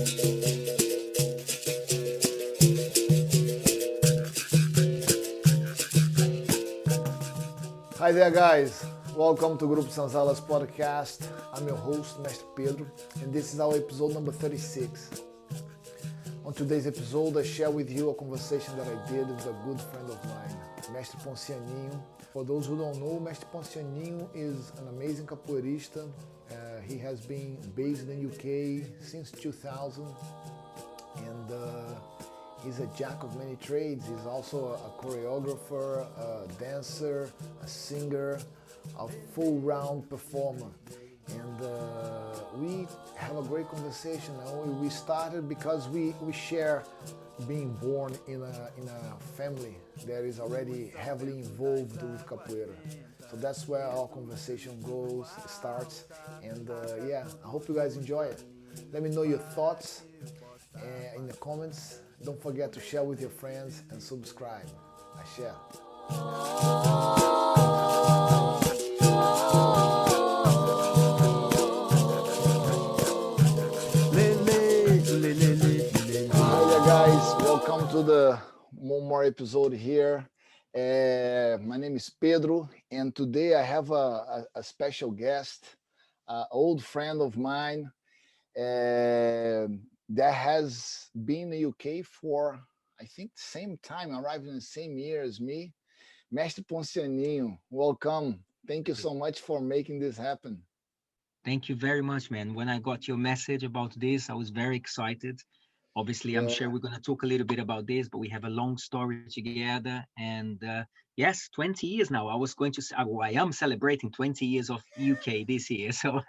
Hi there, guys. Welcome to Grupo Sanzala's podcast. I'm your host, Mestre Pedro, and this is our episode number 36. On today's episode, I share with you a conversation that I did with a good friend of mine, Mestre Ponciano. For those who don't know, Mestre Ponciano is an amazing capoeirista. He has been based in the UK since 2000, and he's a jack of many trades. He's also a choreographer, a dancer, a singer, a full-round performer. And we have a great conversation. We started because we share being born in a family that is already heavily involved with capoeira. So that's where our conversation starts. And yeah, I hope you guys enjoy it. Let me know your thoughts in the comments. Don't forget to share with your friends and subscribe. I share. Hi guys, welcome to the one more episode here. My name is Pedro, and today I have a special guest, an old friend of mine. That has been in the UK for, I think, the same time, arrived in the same year as me. Mestre Ponciano, welcome. Thank you so much for making this happen. Thank you very much, man. When I got your message about this, I was very excited. Obviously, I'm sure we're going to talk a little bit about this, but we have a long story together. And yes, 20 years now. I was going to say, I am celebrating 20 years of UK this year. So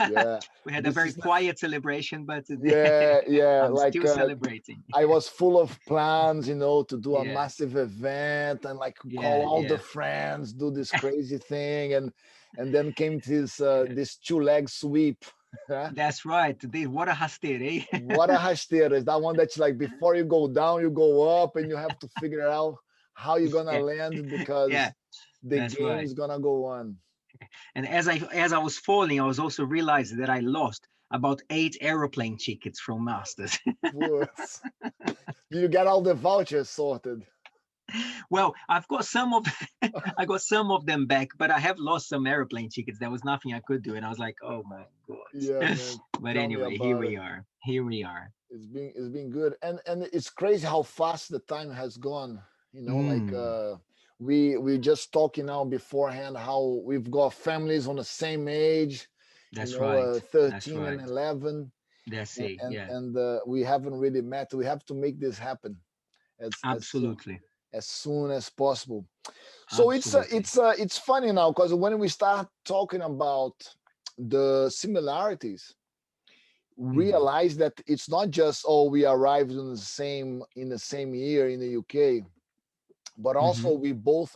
Yeah, we had a very quiet celebration, but I'm like still celebrating. I was full of plans, to do a Yeah, massive event and like call yeah, all the yeah. friends, do this crazy thing, and then came this two-leg sweep. That's right. What a rasteira, eh? What a rasteira is that one that's like before you go down, you go up, and you have to figure out how you're gonna Yeah, land because yeah, the that's game right. is gonna go on. And as I was falling, I was also realizing that I lost about 8 aeroplane tickets from Masters. Whoops. You get all the vouchers sorted. Well, I've got some of I got some of them back, but I have lost some airplane tickets. There was nothing I could do, and I was like, "Oh my Yeah, god!" man. But Tell me anyway, here about it. we are. Here we are. It's been good, and it's crazy how fast the time has gone. Like Mm, we just talking now beforehand how we've got families on the same age. that's right. That's 13 and right. 11, That's and it. and, Yeah, and we haven't really met. We have to make this happen absolutely, as soon as possible. So absolutely. it's funny now because when we start talking about the similarities, Mm, realize that it's not just we arrived in the same year in the UK, but hmm. also we both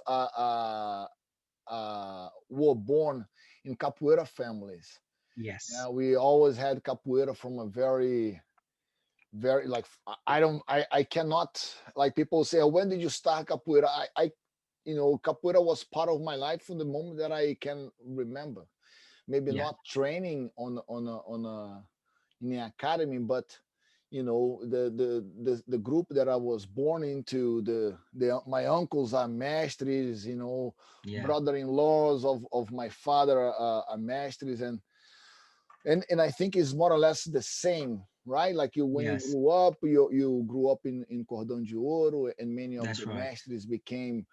were born in capoeira families. Yes. Yeah, we always had capoeira from a very very like I cannot, like, people say, "Oh, when did you start capoeira?" Capoeira was part of my life from the moment that I can remember. Maybe Yeah. not training on a in the academy, but the group that I was born into, my uncles are mestres, Yeah. brother-in-laws of my father are mestres, and I think it's more or less the same, right? Like when you Yes. grew up, you grew up in Cordão de Ouro, and many of That's the right. mestres became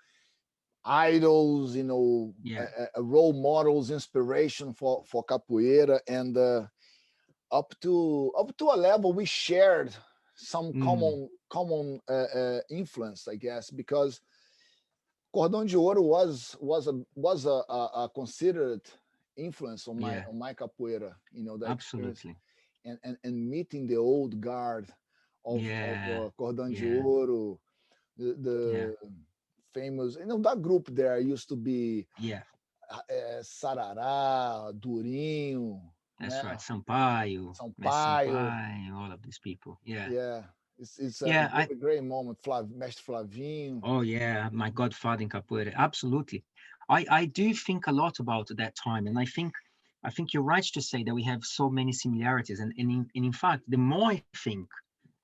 idols, Yeah. role models, inspiration for capoeira, and up to a level we shared some Mm, common influence, I guess, because Cordão de Ouro was a considered influence on my yeah. on my capoeira. The experience, Absolutely. and meeting the old guard of Yeah. Cordão de Yeah. Ouro, Yeah. the famous, that group there used to be Yeah. Sarará, Durinho, That's né? right. Sampaio, Mestre Sampaio. Sampaio, all of these people. Yeah. Yeah, it's a Yeah. great, great moment. Mestre Flavinho. Oh yeah, my godfather in capoeira. Absolutely. I do think a lot about that time. And I think I think you're right to say that we have so many similarities, and in fact, the more I think,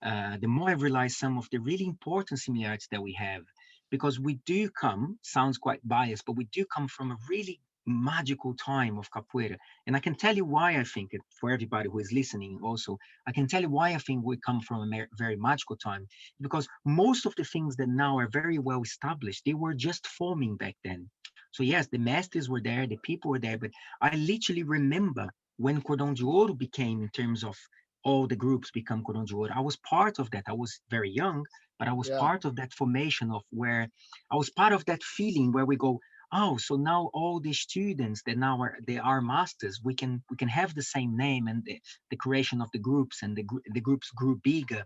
the more I realize some of the really important similarities that we have, because we do come, sounds quite biased, but we do come from a really magical time of capoeira. And I can tell you why I think it, for everybody who is listening also, I can tell you why I think we come from a very magical time, because most of the things that now are very well established, they were just forming back then. So yes, the masters were there, the people were there, but I literally remember when Cordão de Ouro became, in terms of all the groups become Cordão de Ouro. I was part of that. I was very young, but I was Yeah, part of that formation of where I was part of that feeling where we go, oh, so now all the students that now are they are masters, we can have the same name, and the creation of the groups, and the groups grew bigger.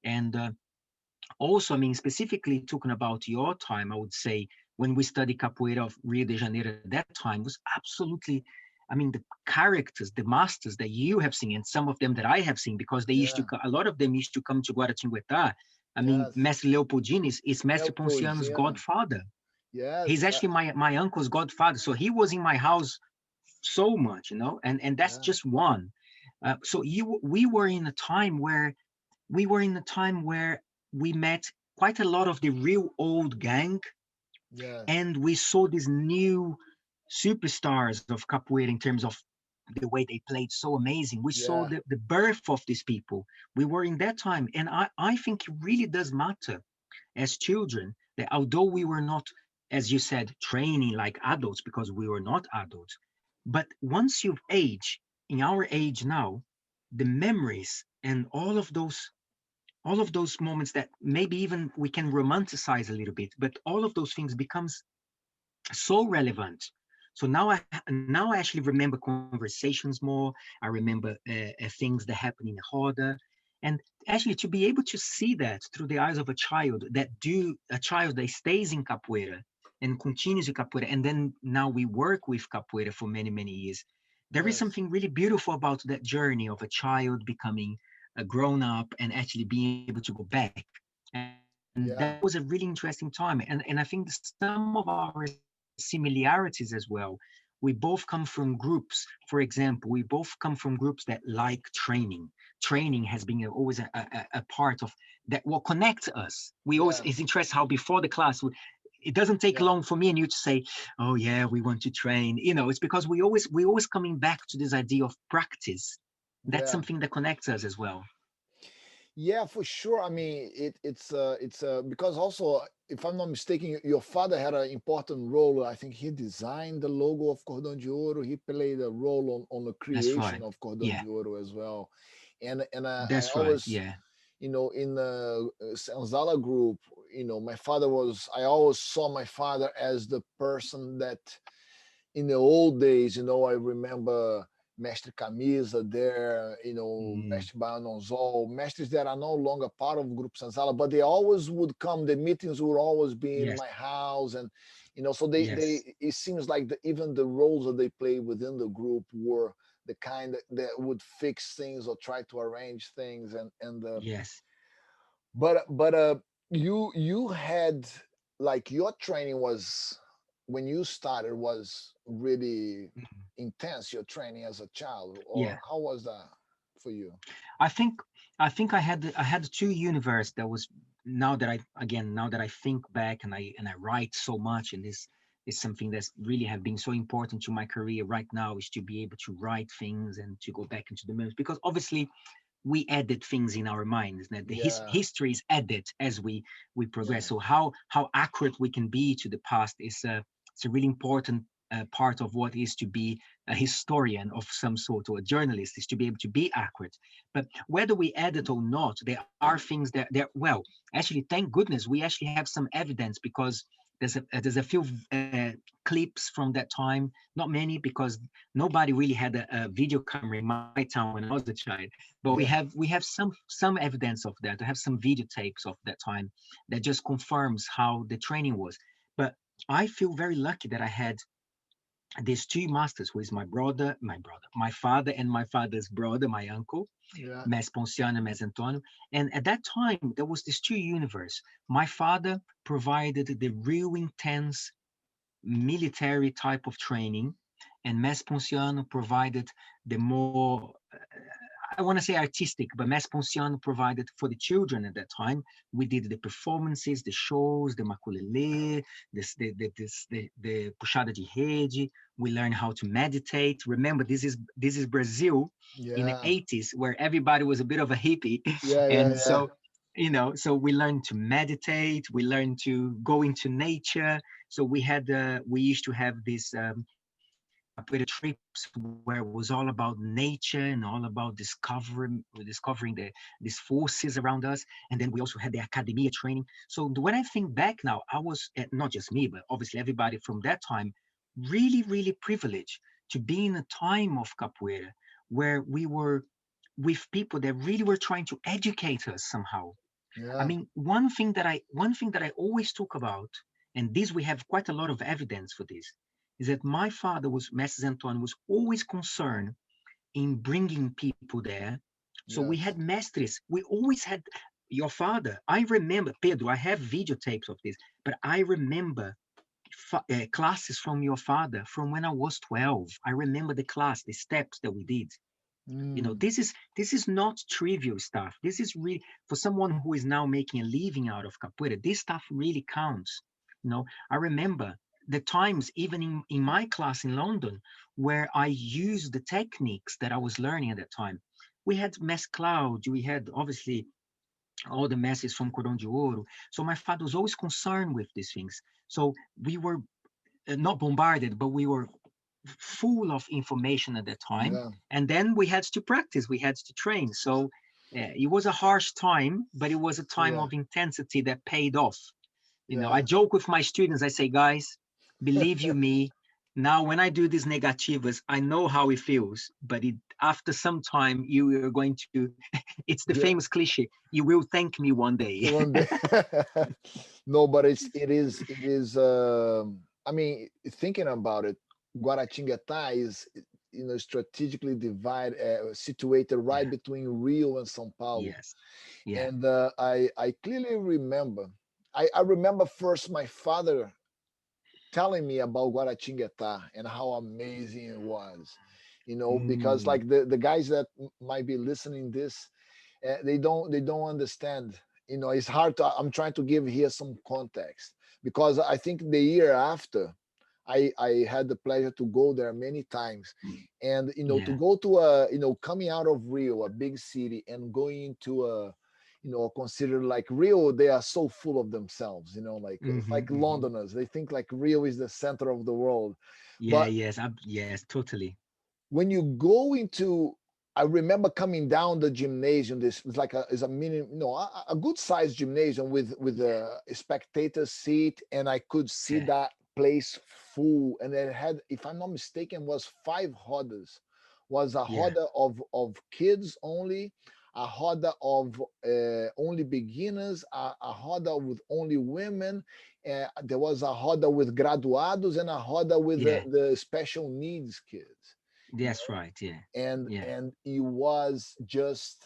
And also, I mean, specifically talking about your time, I would say when we studied capoeira of Rio de Janeiro at that time was absolutely, I mean, the characters, the masters that you have seen, and some of them that I have seen, because they used yeah, to, a lot of them used to come to Guaratinguetá. I mean, yes. Mestre Leopoldini is Mestre Ponciano's Leopoldina. godfather. He's Yes, actually my uncle's godfather. So he was in my house so much, and that's yeah, just one. So we were in a time where we met quite a lot of the real old gang, yes, and we saw these new superstars of capoeira in terms of the way they played so amazing. We saw yeah, the birth of these people. We were in that time, and I think it really does matter as children that although we were not, as you said, training like adults, because we were not adults, but once you've aged, in our age now, the memories and all of those moments that maybe even we can romanticize a little bit, but all of those things becomes so relevant. So now I actually remember conversations more. I remember things that happen in Roda, and actually to be able to see that through the eyes of a child that stays in capoeira and continues with capoeira, and then now we work with capoeira for many years. There is yes, something really beautiful about that journey of a child becoming a grown up and actually being able to go back. And that yeah, was a really interesting time. And I think some of our similarities as well. We both come from groups. For example, we both come from groups that like training. Training has been always a part of that. What connects us. We always, it's yes, interesting how before the class, it doesn't take yeah, long for me and you to say, "Oh yeah, we want to train." It's because we always coming back to this idea of practice. That's yeah. something that connects us as well. Yeah, for sure. I mean, it's because also, if I'm not mistaken, your father had an important role. I think he designed the logo of Cordão de Ouro. He played a role on the That's creation right. of Cordão Yeah, de Ouro as well. And I that's right. always, Yeah. in the Sanzala group, my father was. I always saw my father as the person that in the old days, I remember Mestre Camisa there, Mm, Mestre Banonzol, mestres that are no longer part of Grupo Sanzala, but they always would come. The meetings would always be in yes. my house, and so Yes. it seems like even the roles that they played within the group were the kind that would fix things or try to arrange things, and Yes. but you had like your training was when you started was really Mhm. intense, your training as a child, Yeah. or how was that for you? I think I had two universe that was, now that I think back and I write so much, and this is something that's really have been so important to my career right now, is to be able to write things and to go back into the memories, because obviously we edit things in our minds, that the Yeah, history is added as we progress. yeah, So how accurate we can be to the past is it's a really important part of what is to be a historian of some sort, or a journalist, is to be able to be accurate. But whether we edit or not, there are things well, actually, thank goodness we actually have some evidence, because there's a few clips from that time, not many, because nobody really had a video camera in my town when I was a child, but yeah, we have some evidence of that. I have some videotapes of that time that just confirms how the training was. But I feel very lucky that I had these two masters, who is my father and my father's brother, my uncle, yeah, Mestre Ponciano and Mestre Antonio. And at that time, there was this two universe. My father provided the real intense military type of training, and Mestre Ponciano provided the more, I want to say artistic, but Mestre Ponciano provided for the children at that time. We did the performances, the shows, the maculelê, the puxada de rede. We learned how to meditate. Remember, this is Brazil in the Yeah. 80s, where everybody was a bit of a hippie. Yeah, yeah, And yeah. so, so we learned to meditate, we learned to go into nature. So we used to have this capoeira trips where it was all about nature and all about discovering these forces around us. And then we also had the academia training. So when I think back now, I was, not just me, but obviously everybody from that time, really, really privileged to be in a time of capoeira where we were with people that really were trying to educate us somehow. I Yeah. mean, one thing that I always talk about, and this we have quite a lot of evidence for this, is that my father was Mestre Antoine was always concerned in bringing people there. So we Yes. had mestres. We always had your father. I remember, Pedro. I have videotapes of this, but I remember classes from your father from when I was 12. I remember the class, the steps that we did. Mm. This is not trivial stuff. This is really for someone who is now making a living out of capoeira. This stuff really counts. I remember the times even in my class in London where I used the techniques that I was learning at that time. We had Mass Cloud, we had obviously all the masses from Cordão de Ouro. So my father was always concerned with these things. So we were not bombarded, but we were full of information at that time. Yeah. And then we had to practice, we had to train. So it was a harsh time, but it was a time Yeah. of intensity that paid off. I Yeah. joke with my students, I say, guys, believe you me, now when I do these negativas, I know how it feels, but after some time, you are going to, it's the Yeah. famous cliche, you will thank me one day. One day. No, but it is. I mean, thinking about it, Guaratinguetá is, strategically situated right Yeah, between Rio and São Paulo. yes, yeah, And I clearly remember. I remember first my father telling me about Guaratinguetá and how amazing it was. Because mm, like the guys that might be listening this, they don't understand. It's hard to. I'm trying to give here some context because I think the year after, I had the pleasure to go there many times, and to yeah, go to a, coming out of Rio, a big city, and going into a, considered like Rio, they are so full of themselves, like it's hmm like hmm Londoners. They think like Rio is the center of the world. yeah, But yes, yes, totally, when you go into, I remember coming down the gymnasium. This was like is a mini, a good sized gymnasium with a spectator seat, and I could see yeah, that place full. And it had, if I'm not mistaken, was five rodas. Was a yeah, roda of kids only, a roda of only beginners, a roda with only women. There was a roda with graduados and a roda with yeah, the special needs kids. that's right, yeah, and yeah, and it was just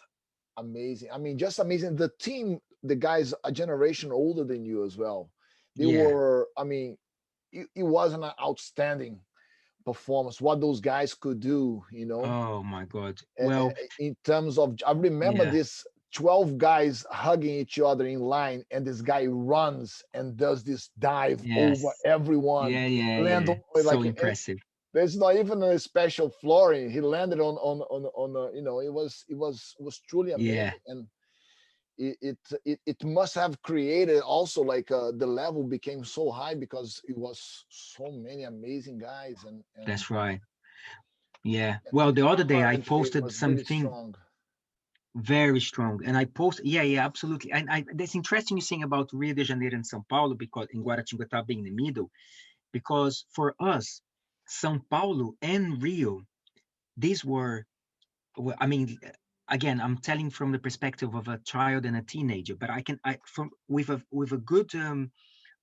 amazing. I mean, just amazing. The team, the guys a generation older than you as well, they yeah. were, I mean, it was an outstanding performance what those guys could do, Oh my God. Well, in terms of, I remember yeah, this 12 guys hugging each other in line, and this guy runs and does this dive over yes, everyone, yeah, yeah, land yeah. on, So like, impressive. there's not even a special flooring. He landed on a, it was truly Yeah, amazing. And it must have created also like the level became so high because it was so many amazing guys. And that's right. Yeah. the Well, the other day I camaraderie posted was really something strong. very strong, and I post. Yeah, yeah, absolutely. And that's interesting you saying about Rio de Janeiro and São Paulo because in Guaratinguetá being in the middle, because for us, São Paulo and Rio, these were. I mean, again, I'm telling from the perspective of a child and a teenager, but I from with a good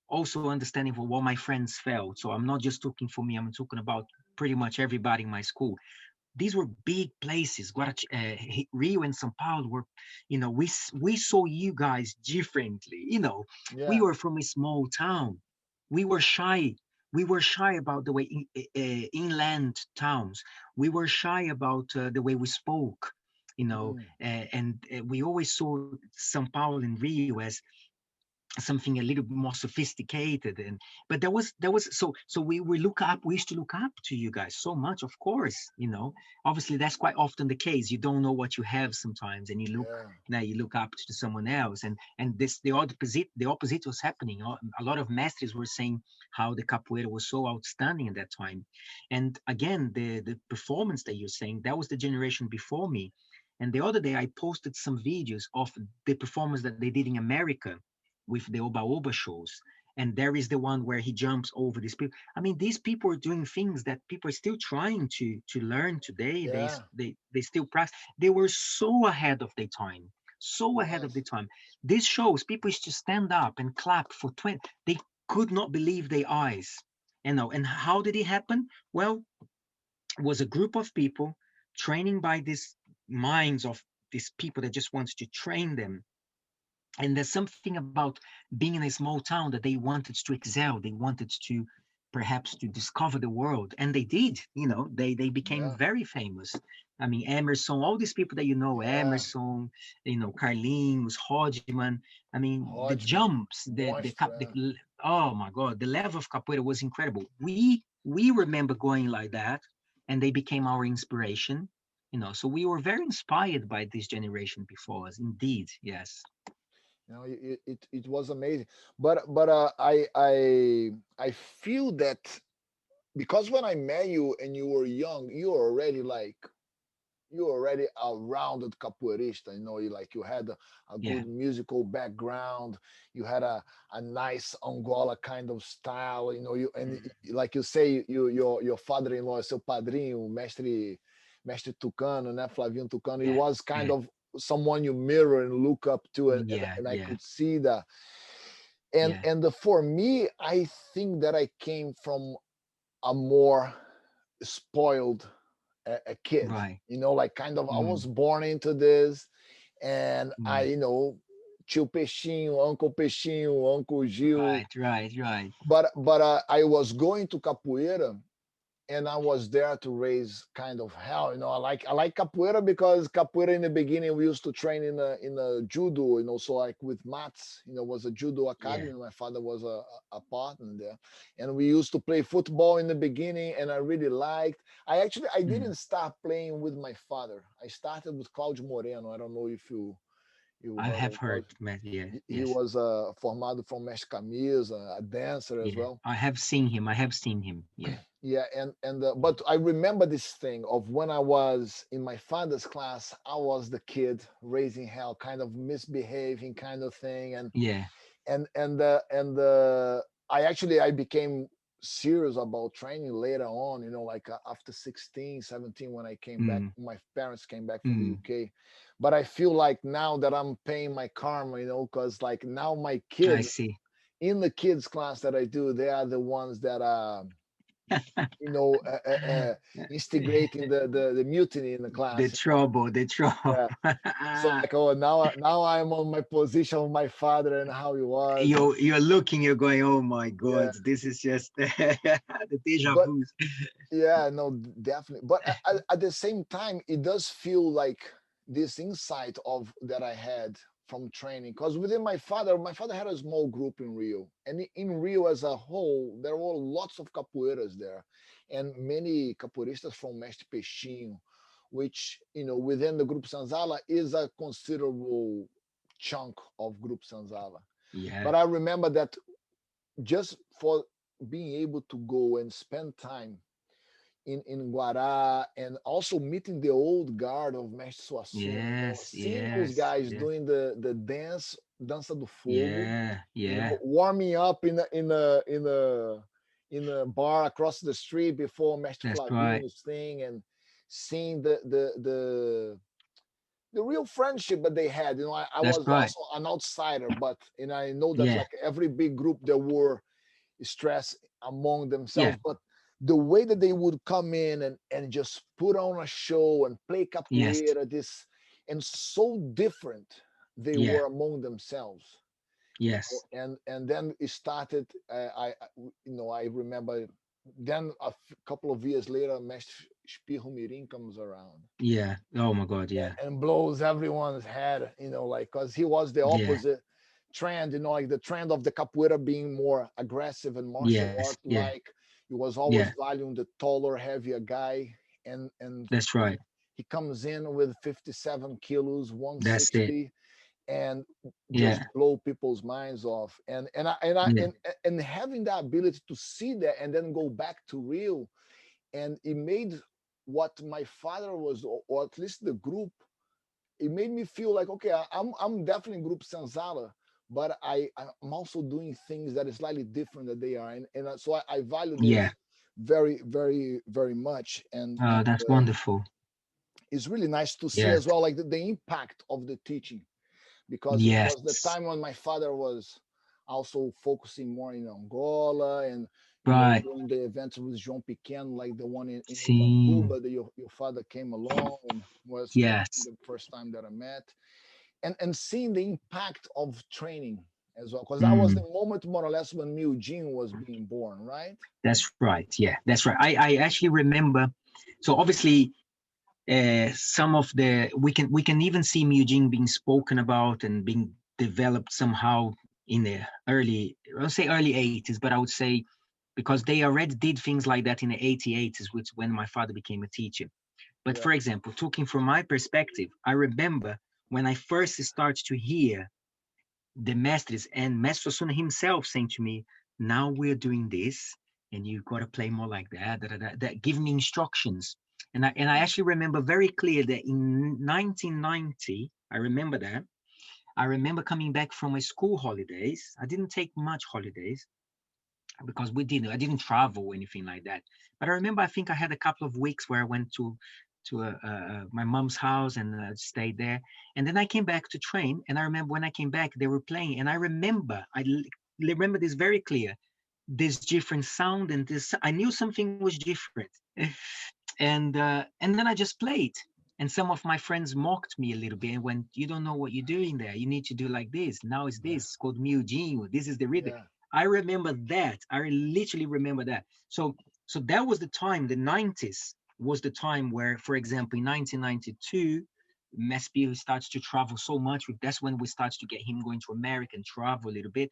also understanding for what my friends felt. So I'm not just talking for me. I'm talking about pretty much everybody in my school. These were big places. Rio and São Paulo were, we saw you guys differently. We Yeah. were from a small town. We were shy. we were shy about the way inland towns. We were shy about the way we spoke, you know, Mm, and we always saw São Paulo and Rio as something a little bit more sophisticated. And but there was so we look up, we used to look up to you guys so much, of course, you know. Obviously that's quite often the case. You don't know what you have sometimes, and you look, yeah, now you look up to someone else. And this the opposite was happening. A lot of masters were saying how the capoeira was so outstanding at that time. And again, the performance that you're saying, that was the generation before me. And the other day I posted some videos of the performance that they did in America with the Oba Oba shows. And there is the one where he jumps over these people. I mean, these people are doing things that people are still trying to learn today. yeah. They still practice. They were so ahead of their time, so ahead of Yes. the time. These shows, people used to stand up and clap for 20. They could not believe their eyes. You know, and how did it happen? Well, it was a group of people training by these minds of these people that just wanted to train them. And there's something about being in a small town that they wanted to excel. They wanted to perhaps to discover the world, and they did. You know, they became Yeah. very famous. I mean, Emerson, all these people that you know, Yeah. Emerson, you know, Carlinhos, Hodgman. I mean, the Hodgman. jumps, Monstro, yeah. oh my God, the level of capoeira was incredible. We remember going like that, and they became our inspiration. You know, so we were very inspired by this generation before us. Indeed, yes. You know, it was amazing. But I feel that because when I met you and you were young, you were already like you were already a rounded capoeirista. You know, you had a Yeah. good musical background. You had a nice Angola kind of style. You know, you and Mm. like you say, your father-in-law, seu padrinho, mestre Tucano, né, Flavinho Tucano. He Yeah. was kind Yeah. of someone you mirror and look up to, Yeah. and I Yeah. could see that. And Yeah. for me, I think that I came from a more spoiled a kid. Right. You know, like kind of I was Mm. born into this, and I, Mm. tio Peixinho, Uncle Peixinho, Uncle Gil. Right. Right. Right. But I was going to capoeira, and I was there to raise kind of hell. You know, I like capoeira because capoeira in the beginning we used to train in a judo. You know, so like with mats. You know, was a judo Yeah. academy. My father was a partner there, and we used to play football in the beginning, and I really liked. I Mm. didn't start playing with my father. I started with Claudio Moreno. I don't know if you I heard have of heard. Claudio. Yeah. He Yes. was formado from Mestre Camisa, a dancer as Yeah. well. I have seen him. I have seen him. Yeah. Yeah, and but I remember this thing of when I was in my father's class. I was the kid raising hell, kind of misbehaving, kind of thing, Yeah. and I became serious about training later on. You know, like after 16, 17, when I came back, Mm. my parents came back from the Mm. UK. But I feel like now that I'm paying my karma, because like now my I kids see. in the kids class that I do, they are the ones that you know, instigating the mutiny in the The class. trouble. The trouble. Yeah. So like, oh, now I'm on my position of my father and how he was, and You're looking. You're going. Oh my yeah. God! This is just the deja But vu. yeah, no, definitely. But at the same time, it does feel like this insight of that I had from training, because within my father had a small group in Rio, and in Rio as a whole, there were lots of capoeiras there, and many capoeiristas from Mestre Peixinho, which within the group Sanzala is a considerable chunk of group Sanzala. Yeah. But I remember that just for being able to go and spend time in Guará, and also meeting the old guard of Mestre Suassuna, Yes. seeing those Yes. guys Yes. doing the dance, Dança do Fogo, Yeah. Yeah. warming up in a bar across the street before Mestre That's right. Flavinho's thing, and seeing the real friendship that they had. I That's was right. also an outsider, but I know that Yeah. like every big group there were stress among Yeah. themselves, but the way that they would come in and just put on a show and play Yes. capoeira, this, and so different they Yeah. were among themselves. Yes. And then it started. I remember. Then couple of years later, Mestre Mirim comes around Yeah. Oh my God. Yeah. and blows everyone's head. Like because he was the Yeah. opposite trend. Like the trend of the capoeira being more aggressive and martial Yes. art Yeah. like. He was always Yeah. valuing the taller, heavier guy, and That's right. he comes in with 57 kilos, That's it. 160, and just Yeah. blow people's minds off. Yeah. And having that ability to see that and then go back to real, and it made what my father was, or at least the group, it made me feel like, okay, I'm definitely group Sanzala, but I'm also doing things that is slightly different that they are, and so I value Yeah. this very, very, very much. And That's wonderful. it's really nice to see Yes. as well, like the impact of the teaching, because it was the Yes. time when my father was also focusing more in Angola, and Right. doing the events with João Pequeno, like the one in See. Ubatuba that your father came along, and was Yes. the first time that I met, and seeing the impact of training as well, because that was the Mm, moment more or less when Miu Jin was being born, right? that's right. Yeah. That's right. I actually remember. So obviously, some of the we can even see Mujing being spoken about and being developed somehow in the I would say early 80s, but I would say because they already did things like that in the 80s, which when my father became a teacher. But Yeah, for example, talking from my perspective, I remember when I first started to hear the mestres and Mestre Ponciano himself saying to me, "Now we're doing this, and you got to play more like that." That give me instructions, and I actually remember very clear that in 1990, I remember that. I remember coming back from my school holidays. I didn't take much holidays because I didn't travel or anything like that. But I remember I think I had a couple of weeks where I went to my mom's house and stayed there. And then I came back to train. And I remember when I came back, they were playing. And I remember this very clear. This different sound and this I knew something was different. And then I just played. And some of my friends mocked me a little bit and went, "You don't know what you're doing there. You need to do like this. Now it's yeah, this. It's called Miu Jin. This is the rhythm." yeah, I remember that. I literally remember that. So that was the time, the 90s was the time where, for example, in 1992, Mespi starts to travel so much. That's when we start to get him going to America and travel a little bit.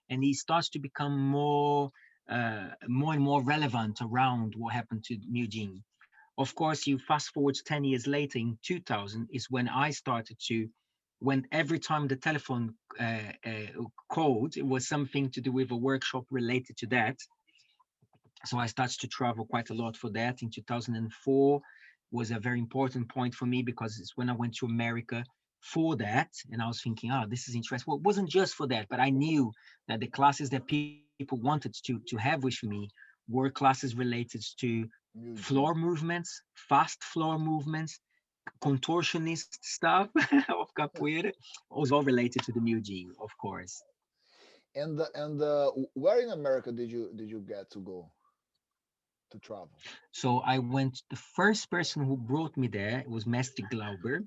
And he starts to become more and more relevant around what happened to New Jean. Of course, you fast forward 10 years later in 2000 is when I started to, when every time the telephone called, it was something to do with a workshop related to that. So I started to travel quite a lot for that. In 2004 was a very important point for me because it's when I went to America for that. And I was thinking, oh, this is interesting. Well, it wasn't just for that, but I knew that the classes that people wanted to have with me were classes related to Miu floor Jin. movements, fast floor movements, contortionist stuff of capoeira. It was all related to the Muji, of course. And where in America did you get to go to travel? So I went, the first person who brought me there was Mestre Glauber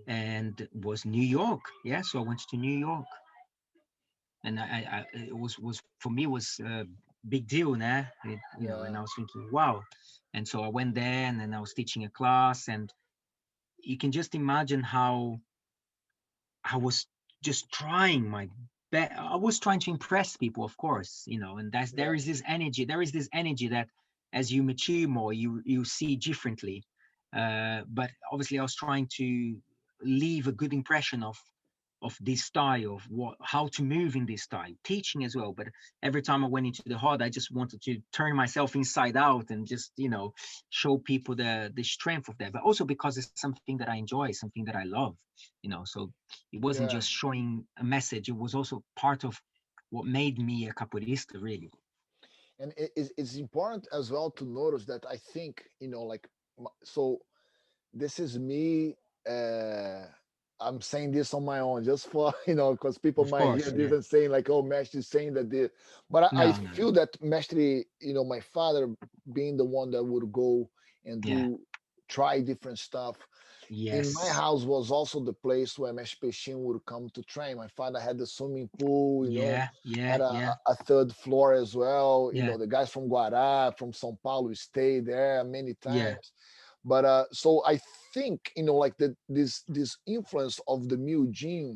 and was New York. Yeah, so I went to New York. And it was for me was a big deal, nah? And I Yeah, was thinking, wow. And so I went there and then I was teaching a class and you can just imagine how I was just trying my best. I was trying to impress people, of course, and there yeah, is this energy. There is this energy that as you mature more, you see differently. But obviously, I was trying to leave a good impression of this style of how to move in this style, teaching as well. But every time I went into the hall, I just wanted to turn myself inside out and just show people the strength of that. But also because it's something that I enjoy, something that I love. So it wasn't yeah. just showing a message; it was also part of what made me a capoeirista, really. And it's important as well to notice that I think, like, so this is me. uh I'm saying this on my own, just for because people Of might hear course, this yeah. and saying like, "Oh, Mestre is saying that this," but I No, no, no. feel that Mestre, my father being the one that would go and Yeah, do try different stuff. In my Yes. house was also the place where Mestre Peixinho would come to train. My father had the swimming pool, Yeah. had Yeah. a, Yeah. a third floor as well. Yeah. The guys from Guará, from São Paulo stayed there many Yeah. times. But so I think, like this influence of the Miu Jin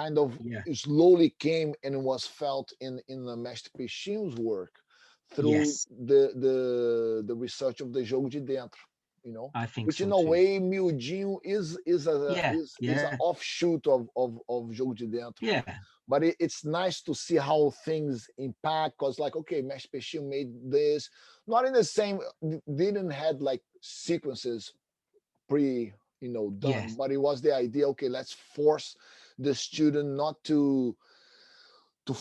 kind of Yeah. slowly came and was felt in the Mestre Peixinho's work through Yes. the research of the jogo de dentro, I think which in so a too. way Miudinho Yeah. is an Yeah. offshoot of jogo de dentro. Yeah. But it's nice to see how things impact, because like, okay, Mestre Peixinho made this, not in the same, didn't had like sequences pre done, Yes. but it was the idea, okay, let's force the student not to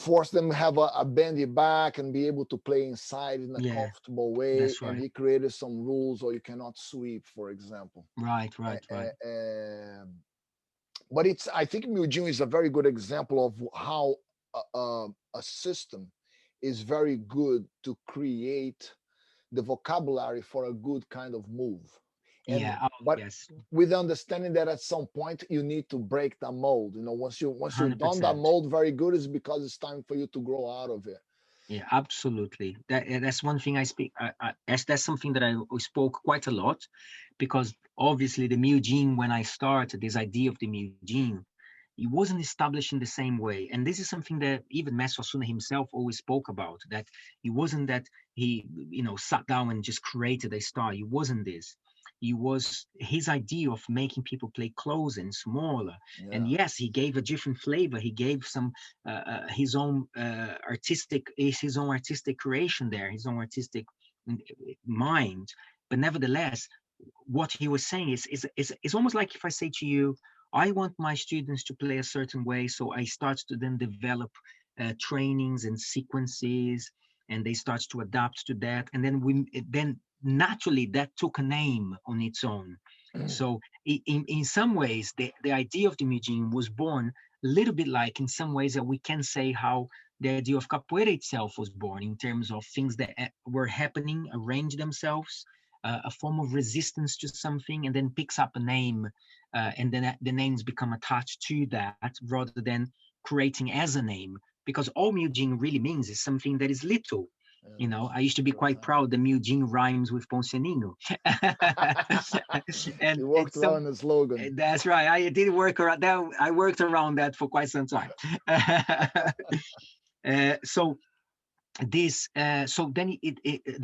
force them to have a bendy back and be able to play inside in a Yeah. comfortable way. That's And right. he created some rules, or you cannot sweep, for example. Right. Right. Right. But I think Museum is a very good example of how a system is very good to create the vocabulary for a good kind of move. And Yeah. Oh, but yes. with understanding that at some point you need to break the mold. Once you're done that 100%. mold very good, is because it's time for you to grow out of it. Yeah, absolutely. That's one thing I speak. That's something that I spoke quite a lot, because obviously the Mugene, when I started this idea of the Mugene, it wasn't established in the same way. And this is something that even Mestre Osuna himself always spoke about. That it wasn't that he, sat down and just created a style. It wasn't this. It was his idea of making people play close and smaller. And Yeah, yes, he gave a different flavor. He gave some his own his own artistic creation there, his own artistic mind. But nevertheless, what he was saying is almost like if I say to you, I want my students to play a certain way, so I start to then develop trainings and sequences, and they start to adapt to that, and then naturally that took a name on its own. So in some ways, the idea of the Mujin was born a little bit like, in some ways, that we can say how the idea of capoeira itself was born, in terms of things that were happening, arrange themselves, a form of resistance to something, and then picks up a name, and then the names become attached to that rather than creating as a name. Because all Mujin really means is something that is little. I used to be quite proud that Mujin rhymes with Ponciano. And you it's worked well some in the slogan. that's right. I did work around that. I worked around that for quite some time. So this, so then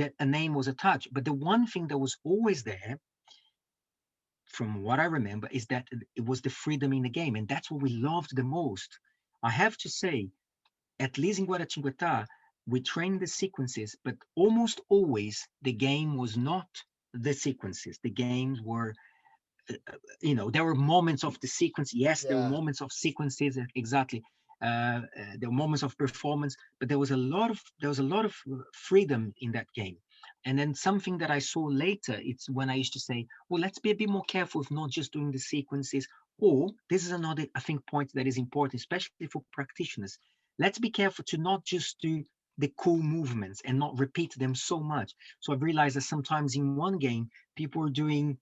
that a name was attached. But the one thing that was always there, from what I remember, is that it was the freedom in the game, and that's what we loved the most. I have to say, at least in Guaratinguetá, we trained the sequences, but almost always the game was not the sequences. The games were, there were moments of the sequence. Yes, there were Yeah, moments of sequences, exactly. There were moments of performance, but there was a lot of freedom in that game. And then something that I saw later, it's when I used to say, well, let's be a bit more careful with not just doing the sequences. Or this is another, I think, point that is important, especially for practitioners. Let's be careful to not just do the cool movements and not repeat them so much. So I've realized that sometimes in one game, people are doing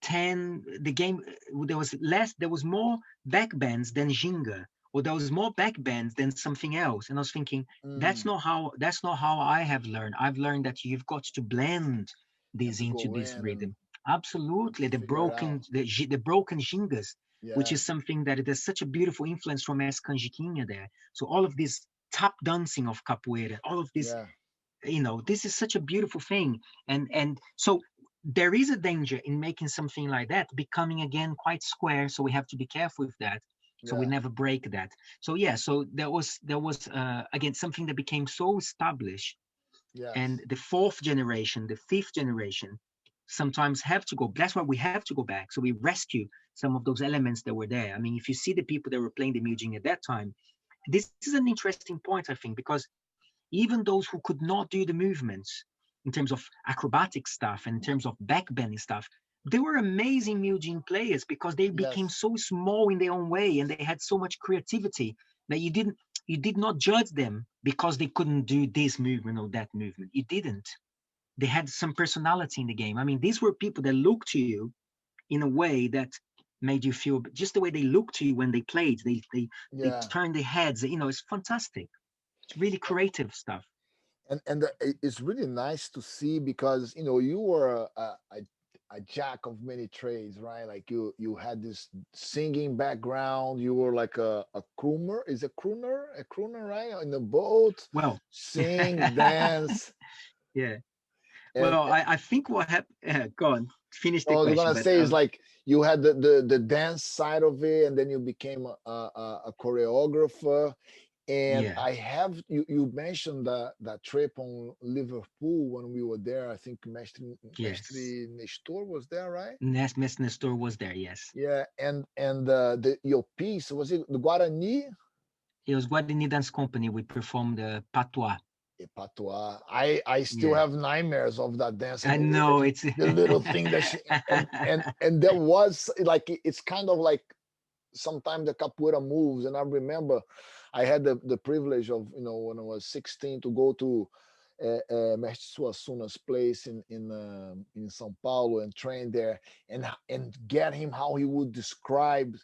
10, the game, there was more backbends than Ginga, or there was more backbends than something else. And I was thinking, that's not how I have learned. I've learned that you've got to blend you have this to into go this in and rhythm. Absolutely. The figure it broken out. the broken Gingas, which Yeah, is something that there's such a beautiful influence from S. Canjiquinha there. So all of this tap dancing of capoeira, all of this, yeah, this is such a beautiful thing. And so there is a danger in making something like that becoming again quite square, so we have to be careful with that, so we yeah, never break that. So yeah, so there was again something that became so established, and yes, the fourth generation, the fifth generation, sometimes have to go. That's why we have to go back, so we rescue some of those elements that were there. I mean, if you see the people that were playing the music at that time, this is an interesting point, I think, because even those who could not do the movements in terms of acrobatic stuff and in terms of backbending stuff, they were amazing Mugin players because they became yes. so small in their own way and they had so much creativity that you did not judge them because they couldn't do this movement or that movement. You didn't. they had some personality in the game. I mean, these were people that looked to you in a way that made you feel, just the way they looked to you when they played. They Yeah. turned their heads. You know, it's fantastic. It's really creative stuff. It's really nice to see because you were a jack of many trades, right? Like you had this singing background. You were like a crooner. Is a crooner, right? In the boat, Well, sing, dance, yeah. and Well, I think what happened. Go on, finish I the was question. gonna But say is like you had the dance side of it, and then you became a choreographer. And yeah, I have you mentioned that trip on Liverpool when we were there. I think yes. Mestre Nestor was there, right? Miss Nestor was there. Yes, Yeah, and the your piece was it the Guarani it was Guarani Dance Company. We performed Patois. e Patois. I still Yeah, have nightmares of that dance and I know it's. the little thing that she and there was like it's kind of like sometimes the capoeira moves. And I remember I had the privilege of when I was 16 to go to Mestre Suassuna's place in São Paulo and train there and get him how he would describe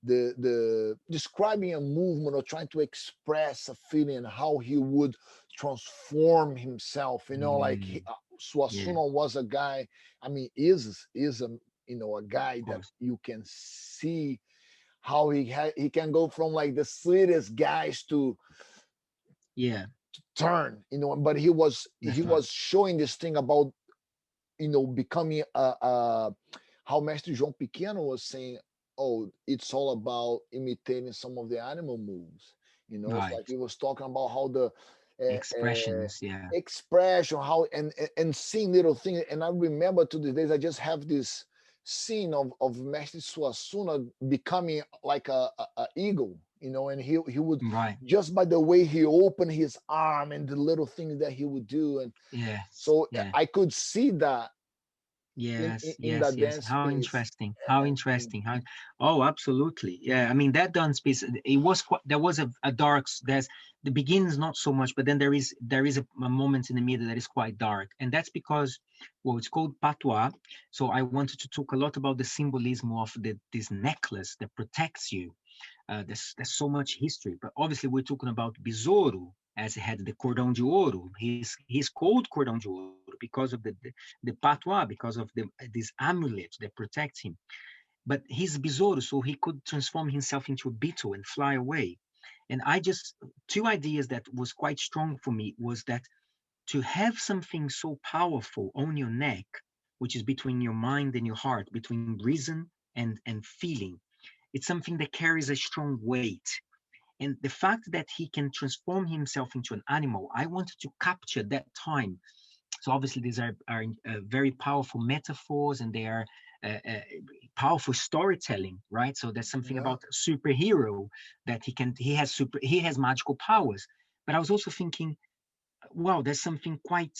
the describing a movement or trying to express a feeling, how he would transform himself. Like Mm, yeah, Suassuna was a guy. I mean, is a a guy of that course. you can see how he can go from like the sweetest guys to Yeah, turn, but he was that's right. showing this thing about becoming how Mestre João Pequeno was saying, oh, it's all about imitating some of the animal moves. It's like Right. he was talking about how the Expressions. Yeah. expression, how and seeing little things. And I remember to these days, I just have this scene of Mestre Suassuna becoming like a eagle, and he would, Right. just by the way he opened his arm and the little things that he would do. And Yes. so Yeah. I could see that Yes, in yes, that yes. dance How piece. interesting. How And interesting. Oh, absolutely. Yeah. I mean, that dance piece, it was quite, there was a dark, there's the beginnings not so much, but then there is a moment in the middle that is quite dark. And that's because, well, it's called patois. So I wanted to talk a lot about the symbolism of this necklace that protects you. There's so much history, but obviously we're talking about Besouro, as he had the cordão de ouro. He's called cordão de ouro because of the patois, because of this amulet that protects him. But he's Besouro, so he could transform himself into a beetle and fly away. And I just, two ideas that was quite strong for me was that to have something so powerful on your neck, which is between your mind and your heart, between reason and feeling, it's something that carries a strong weight. And the fact that he can transform himself into an animal, I wanted to capture that time. So obviously these are very powerful metaphors, and they are powerful storytelling, right? So there's something yeah, about a superhero that he has magical powers. But I was also thinking, wow, there's something quite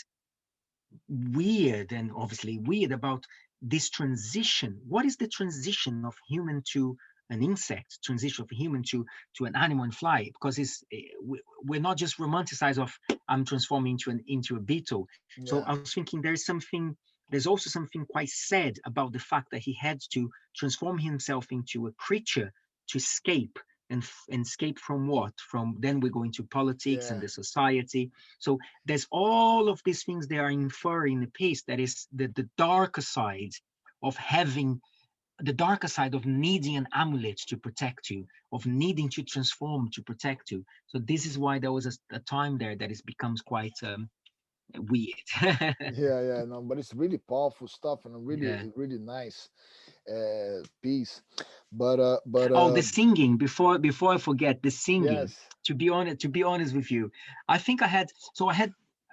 weird, and obviously weird, about this transition. What is the transition of human to an insect, transition of a human to an animal and fly? Because we're not just romanticized of I'm transforming into a beetle. So yeah, I was thinking there's also something quite sad about the fact that he had to transform himself into a creature to escape. And escape from what? From, then we go into politics and yeah, the society. So there's all of these things they are inferring in the piece, that is the darker side of having, the darker side of needing an amulet to protect you, of needing to transform to protect you. So this is why there was a time there that it becomes quite weird. yeah. No, but it's really powerful stuff and a really Yeah. really nice piece. But Oh, the singing, before I forget, the singing. yes, To be honest with you, I think I had,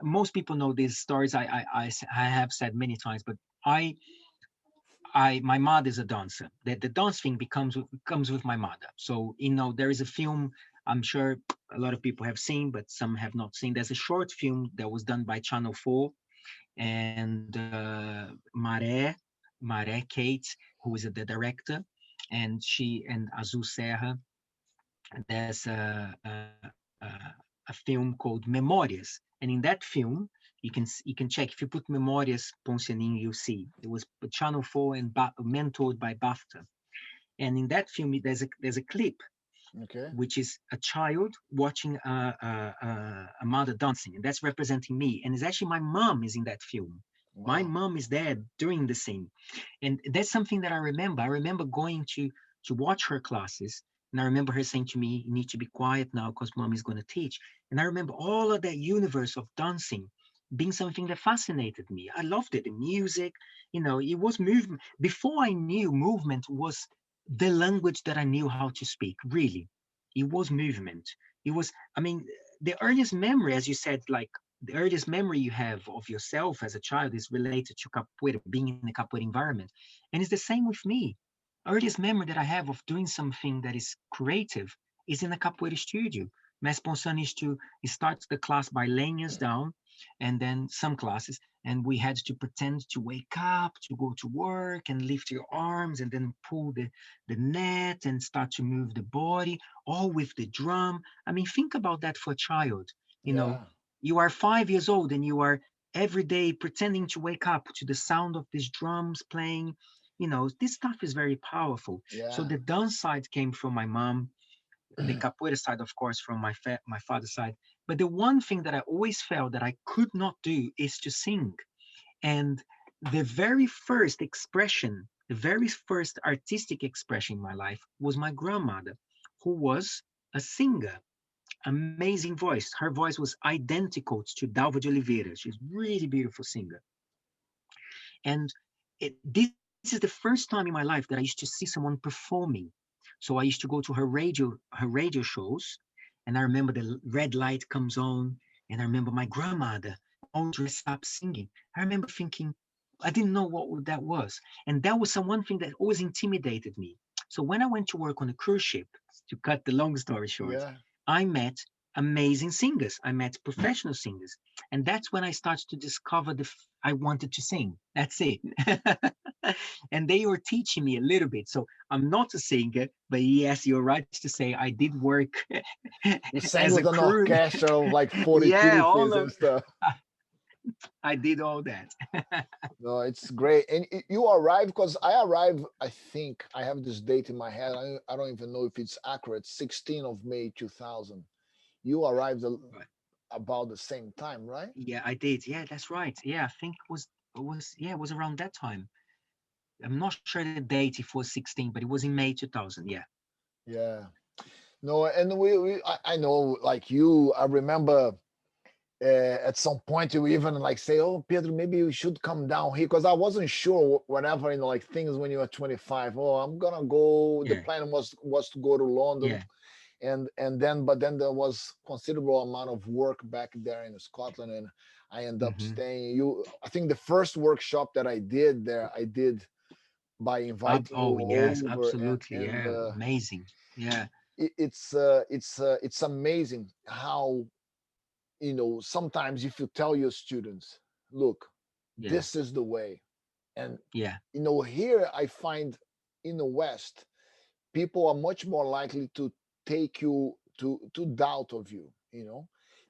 most people know these stories. I have said many times, but my mother is a dancer. The dance thing comes with my mother. So there is a film. I'm sure a lot of people have seen, but some have not seen. There's a short film that was done by Channel 4, and Maré Kate, who is the director, and she and Azul Serra. There's a film called Memórias, and in that film You can check if you put Memórias Poncianinho, you'll see it was Channel 4 and mentored by BAFTA. And in that film, there's a clip Okay. which is a child watching a mother dancing, and that's representing me. And it's actually my mom is in that film. My Wow. mom is there during the scene, and that's something that I remember. I remember going to watch her classes, and I remember her saying to me, "You need to be quiet now because mom is going to teach." And I remember all of that universe of dancing being something that fascinated me. I loved it. The music, it was movement. Before I knew movement was the language that I knew how to speak, really. It was movement. It was, I mean, the earliest memory, as you said, like the earliest memory you have of yourself as a child is related to capoeira, being in a capoeira environment. And it's the same with me. Earliest memory that I have of doing something that is creative is in a capoeira studio. Mestre Ponciano he starts the class by laying us down, and then some classes, and we had to pretend to wake up, to go to work, and lift your arms, and then pull the net and start to move the body, all with the drum. I mean, think about that for a child. You know, Yeah. you are 5 years old and you are every day pretending to wake up to the sound of these drums playing. This stuff is very powerful. So Yeah. the dance side came from my mom, the capoeira side, of course, from my father's side. But the one thing that I always felt that I could not do is to sing. And the very first expression, the very first artistic expression in my life was my grandmother, who was a singer, amazing voice. Her voice was identical to Dalva de Oliveira. She's a really beautiful singer. And this is the first time in my life that I used to see someone performing. So I used to go to her radio shows, and I remember the red light comes on, and I remember my grandmother all dressed up singing. I remember thinking, I didn't know what that was. And that was some one thing that always intimidated me. So when I went to work on a cruise ship, to cut the long story short, Yeah. I met amazing singers. I met professional singers. And that's when I started to discover I wanted to sing. That's it. And they were teaching me a little bit. So I'm not a singer, but yes, you're right to say I did work You sang as a with an crew. orchestra of like 40 Yeah, all pieces of and stuff. I did all that. No, it's great. And you arrived because I arrived, I think I have this date in my head. I don't even know if it's accurate. 16th of May 2000. You arrived Right. about the same time, right? Yeah, I did. Yeah, that's right. Yeah, I think it was around that time. I'm not sure the date if it was 16, but it was in May 2000. Yeah. Yeah. No, and I know, like you, I remember at some point you even like say, "Oh, Pedro, maybe you should come down here," because I wasn't sure whatever, like things when you were 25. Oh, I'm gonna go. The Yeah. plan was to go to London, Yeah. but then there was considerable amount of work back there in Scotland, and I ended up Hmm. staying. I think the first workshop that I did there, I did by inviting you Oh, yes, over, absolutely. and Yeah. Amazing. Yeah. it's amazing how, sometimes if you tell your students, look, Yeah. this is the way. And Yeah. here I find in the West, people are much more likely to take you to doubt of you,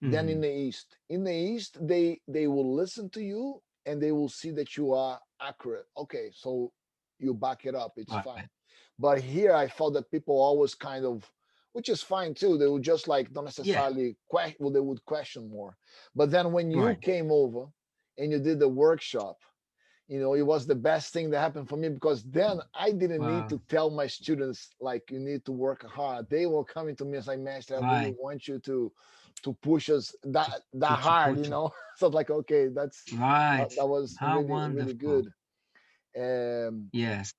than in Hmm. the East. In the East, they will listen to you and they will see that you are accurate. Okay, so you back it up, it's Right. fine. But here I felt that people always kind of, which is fine too, they would just like don't Yeah. necessarily question, well, they would question more. But then when you Right. came over and you did the workshop, it was the best thing that happened for me, because then I didn't need Wow. to tell my students like you need to work hard. They were coming to me and say, Master, I really Right. want you to push us To that to hard, put So like, okay, right. that was How really really wonderful. good. um Yes.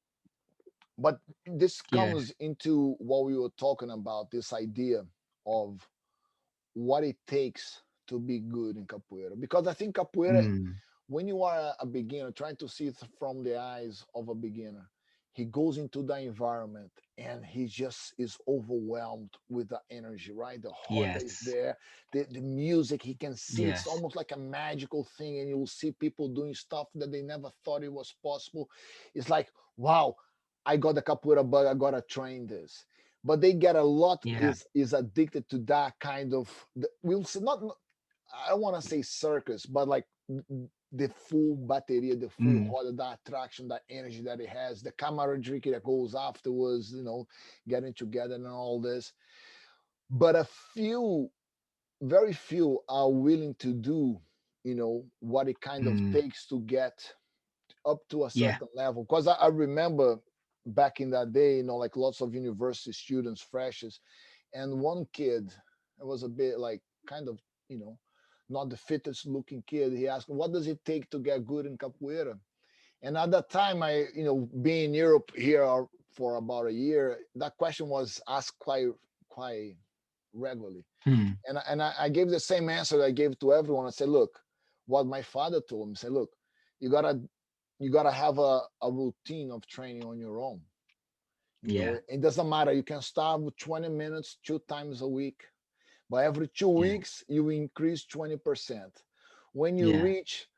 but this Yes. comes into what we were talking about, this idea of what it takes to be good in capoeira, because I think capoeira, Mm. when you are a beginner trying to see it from the eyes of a beginner, he goes into the environment and he just is overwhelmed with the energy, right? The heart that is Yes. there, the music, he can see it's Yes. almost like a magical thing, and you will see people doing stuff that they never thought it was possible. It's like, wow, I got the capoeira bug, I gotta train this. But they get a lot Yeah. is addicted to that kind of, we'll say, not, I don't want to say circus, but like the full bateria, the full roda, the attraction, the energy that it has, the camaraderie that goes afterwards, getting together and all this. But very few are willing to do, what it kind of takes to get up to a Yeah. certain level. Because I remember back in that day, like lots of university students, freshers, and one kid, it was a bit like kind of, not the fittest looking kid. He asked, "What does it take to get good in capoeira?" And at that time, being in Europe here for about a year, that question was asked quite regularly. And I gave the same answer that I gave to everyone. I said, "Look, what my father told me. Say, look, you gotta have a routine of training on your own. Yeah. It doesn't matter. You can start with 20 minutes 2 times a week, but every 2 weeks you increase 20%. When you Yeah. reach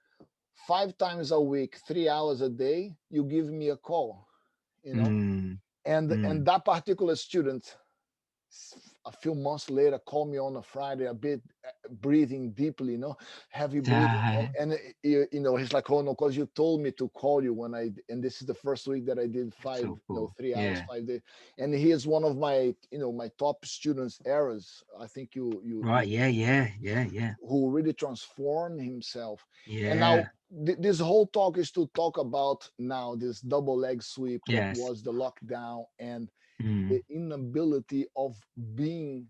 5 times a week, 3 hours a day, you give me a call, you know. Mm, And mm. that particular student, a few months later, called me on a Friday, a bit breathing deeply, heavy breathing, and he's like, "Oh no, because you told me to call you and this is the first week that I did five, So cool. 3 hours, Yeah. 5 days." And he is one of my top students, errors. I think Right. Yeah. Yeah. Yeah. Yeah. who really transformed himself. And now Yeah. this whole talk is to talk about now this double leg sweep that Yes. was the lockdown and the Mm. inability of being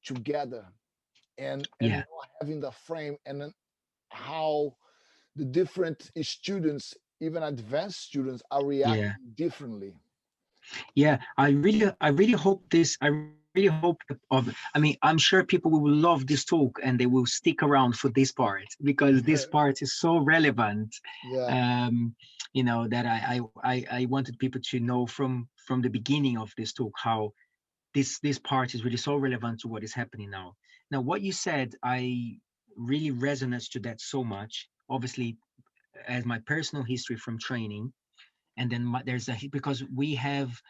together and Yeah. not having the frame, and then how the different students, even advanced students, are Yeah. reacting differently. Yeah. I really hope this. I really hope I mean, I'm sure people will love this talk and they will stick around for this part because this part is so relevant. Yeah. Um, that I wanted people to know from the beginning of this talk how this part is really so relevant to what is happening now. Now, what you said, I really resonates to that so much. Obviously, as my personal history from training, and then there's because we have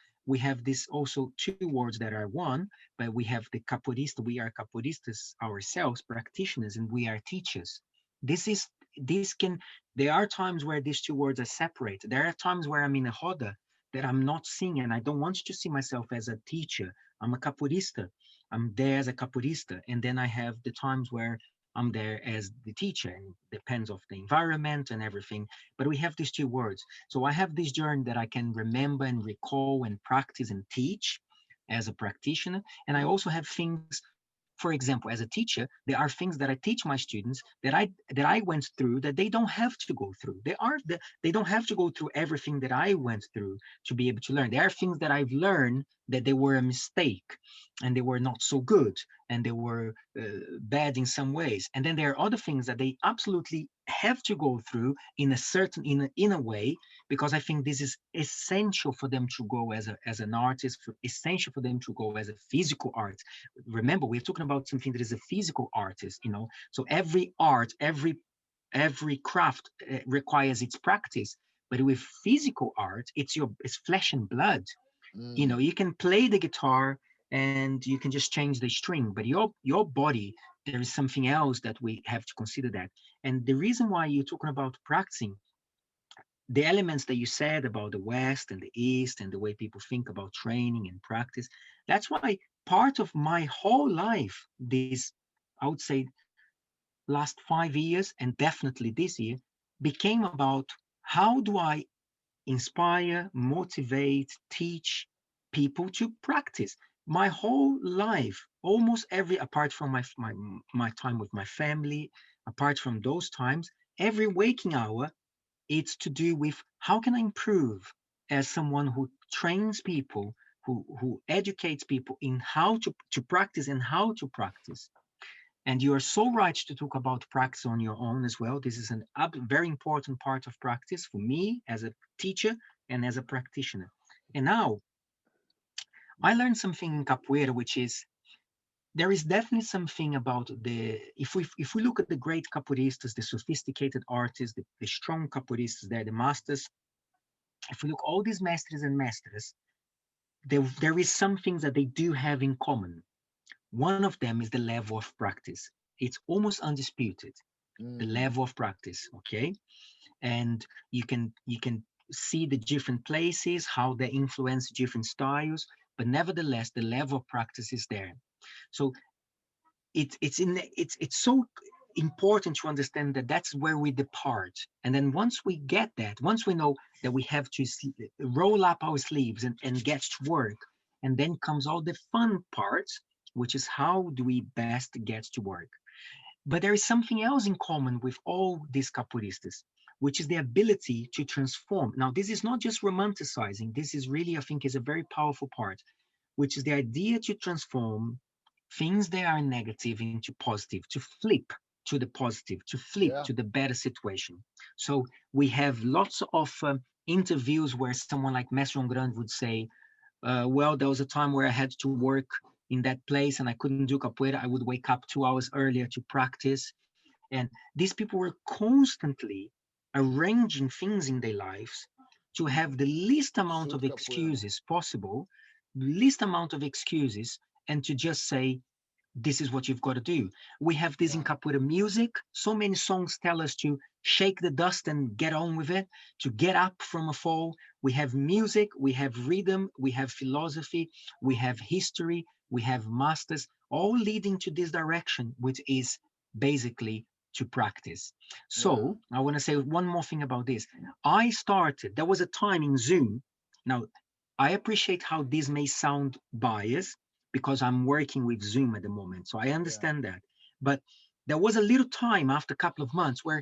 this also two words that are one, but we have the capoeirista. We are capoeiristas ourselves, practitioners, and we are teachers. This is this can there are times where these two words are separated. There are times where I'm in a roda that I'm not seeing, and I don't want to see myself as a teacher. I'm a capoeirista. I'm there as a capoeirista, and then I have the times where I'm there as the teacher, and depends of the environment and everything. But we have these two words. So I have this journey that I can remember and recall and practice and teach as a practitioner. And I also have things, for example, as a teacher, there are things that I teach my students that I went through that they don't have to go through. They don't have to go through everything that I went through to be able to learn. There are things that I've learned that they were a mistake and they were not so good and they were bad in some ways. And then there are other things that they absolutely have to go through in a way, because I think this is essential for them to go as an artist, essential for them to go as a physical art. Remember, we're talking about something that is a physical artist. So every art, every craft requires its practice. But with physical art, it's flesh and blood. Mm. You can play the guitar and you can just change the string, but your body, there is something else that we have to consider that. And the reason why you're talking about practicing, the elements that you said about the West and the East and the way people think about training and practice, that's why part of my whole life, this, I would say, last 5 years and definitely this year, became about how do I inspire, motivate, teach people to practice. My whole life, almost every, apart from my time with my family, apart from those times, every waking hour, it's to do with how can I improve as someone who trains people, who educates people in how to practice and how to practice. And you are so right to talk about practice on your own as well. This is a very important part of practice for me as a teacher and as a practitioner. And now I learned something in capoeira, which is there is definitely something about if we look at the great capoeiristas, the sophisticated artists, the strong capoeiristas, they're the masters. If we look all these mestres and mestras, there is something that they do have in common. One of them is the level of practice. It's almost undisputed. the level of practice, okay? And you can see the different places, how they influence different styles, but nevertheless, the level of practice is there. So it's so important to understand that that's where we depart. And then once we get that, once we know that we have to roll up our sleeves and get to work, and then comes all the fun parts, which is how do we best get to work. But there is something else in common with all these capoeiristas, which is the ability to transform. Now, this is not just romanticizing. This is really, I think, is a very powerful part, which is the idea to transform things that are negative into positive, to flip to the positive, to flip Yeah. to the better situation. So we have lots of interviews where someone like Mestre Grande would say, well, there was a time where I had to work in that place and I couldn't do capoeira. I would wake up 2 hours earlier to practice. And these people were constantly arranging things in their lives to have the least amount Suit of capoeira. excuses possible, least amount of excuses, and to just say, this is what you've got to do. We have this in Yeah. capoeira music. So many songs tell us to shake the dust and get on with it, to get up from a fall. We have music, we have rhythm, we have philosophy, we have history, we have masters, all leading to this direction, which is basically to practice. Yeah. So I want to say one more thing about this. There was a time in Zoom. Now, I appreciate how this may sound biased because I'm working with Zoom at the moment. So I Yeah. understand that. But there was a little time after a couple of months where,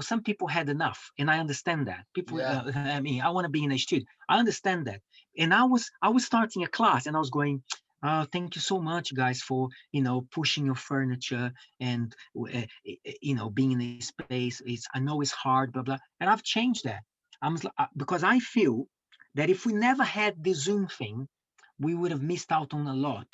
some people had enough. And I understand that. People, Yeah. I mean, I want to be in a studio. I understand that. And I was starting a class and I was going, thank you so much, guys, for, pushing your furniture and, being in a space. I know it's hard, blah, blah. And I've changed that. Because I feel that if we never had the Zoom thing, we would have missed out on a lot.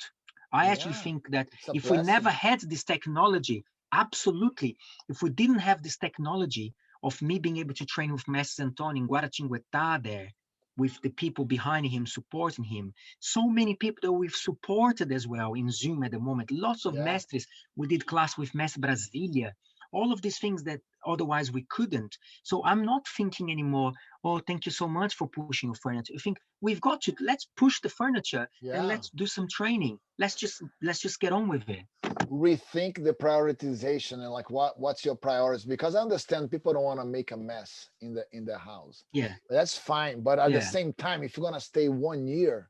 I actually Yeah. think that It's a if we never blessing. had this technology, absolutely, if we didn't have this technology of me being able to train with Mestre Antonio in Guaratinguetá there, with the people behind him supporting him, so many people that we've supported as well in Zoom at the moment, lots of Yeah. mestres. We did class with Mestre Brasilia, all of these things that otherwise we couldn't. So I'm not thinking anymore, oh, thank you so much for pushing your furniture. I think we've got to, let's push the furniture and Yeah. let's do some training. Let's just get on with it. Rethink the prioritization and like what's your priorities, because I understand people don't want to make a mess in the house. Yeah, That's fine, but at the yeah, same time, if you're going to stay 1 year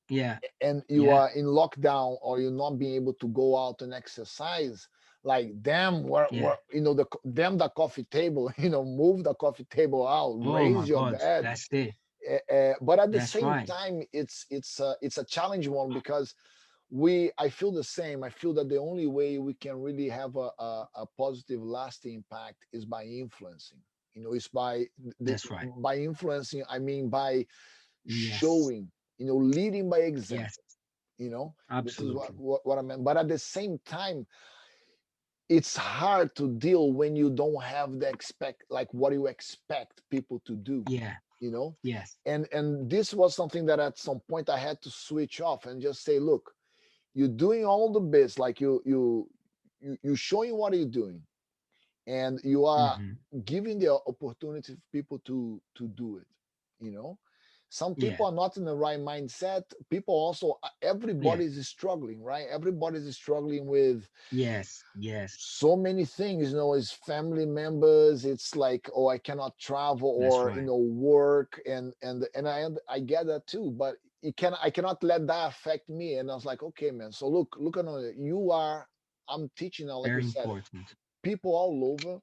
yeah, and you yeah, are in lockdown or you're not being able to go out and exercise, like damn, yeah. damn the coffee table, move the coffee table out, Oh my raise your God, bed. that's it. But at the That's same right. time, it's a challenging one, because I feel the same. I feel that the only way we can really have a positive lasting impact is by influencing. It's That's right. by influencing, I mean by Yes, showing, leading by yes, example. This is what, absolutely. what I meant. But at the same time, it's hard to deal when you don't have the expect, like what you expect people to do, Yeah, you know yes, and this was something that at some point I had to switch off and just say, look, you're doing all the bits, like you showing what you're doing, and you are hmm, giving the opportunity for people to do it. you know some yeah, people are not in the right mindset. People also, yeah, everybody is struggling, right? Everybody is struggling with yes, yes. so many things. It's family members, it's like, oh, I cannot travel, That's or right. work, and I get that too, but I cannot let that affect me. And I was like, okay, man, so look at it. I'm teaching now, like you Very said, important. people all over.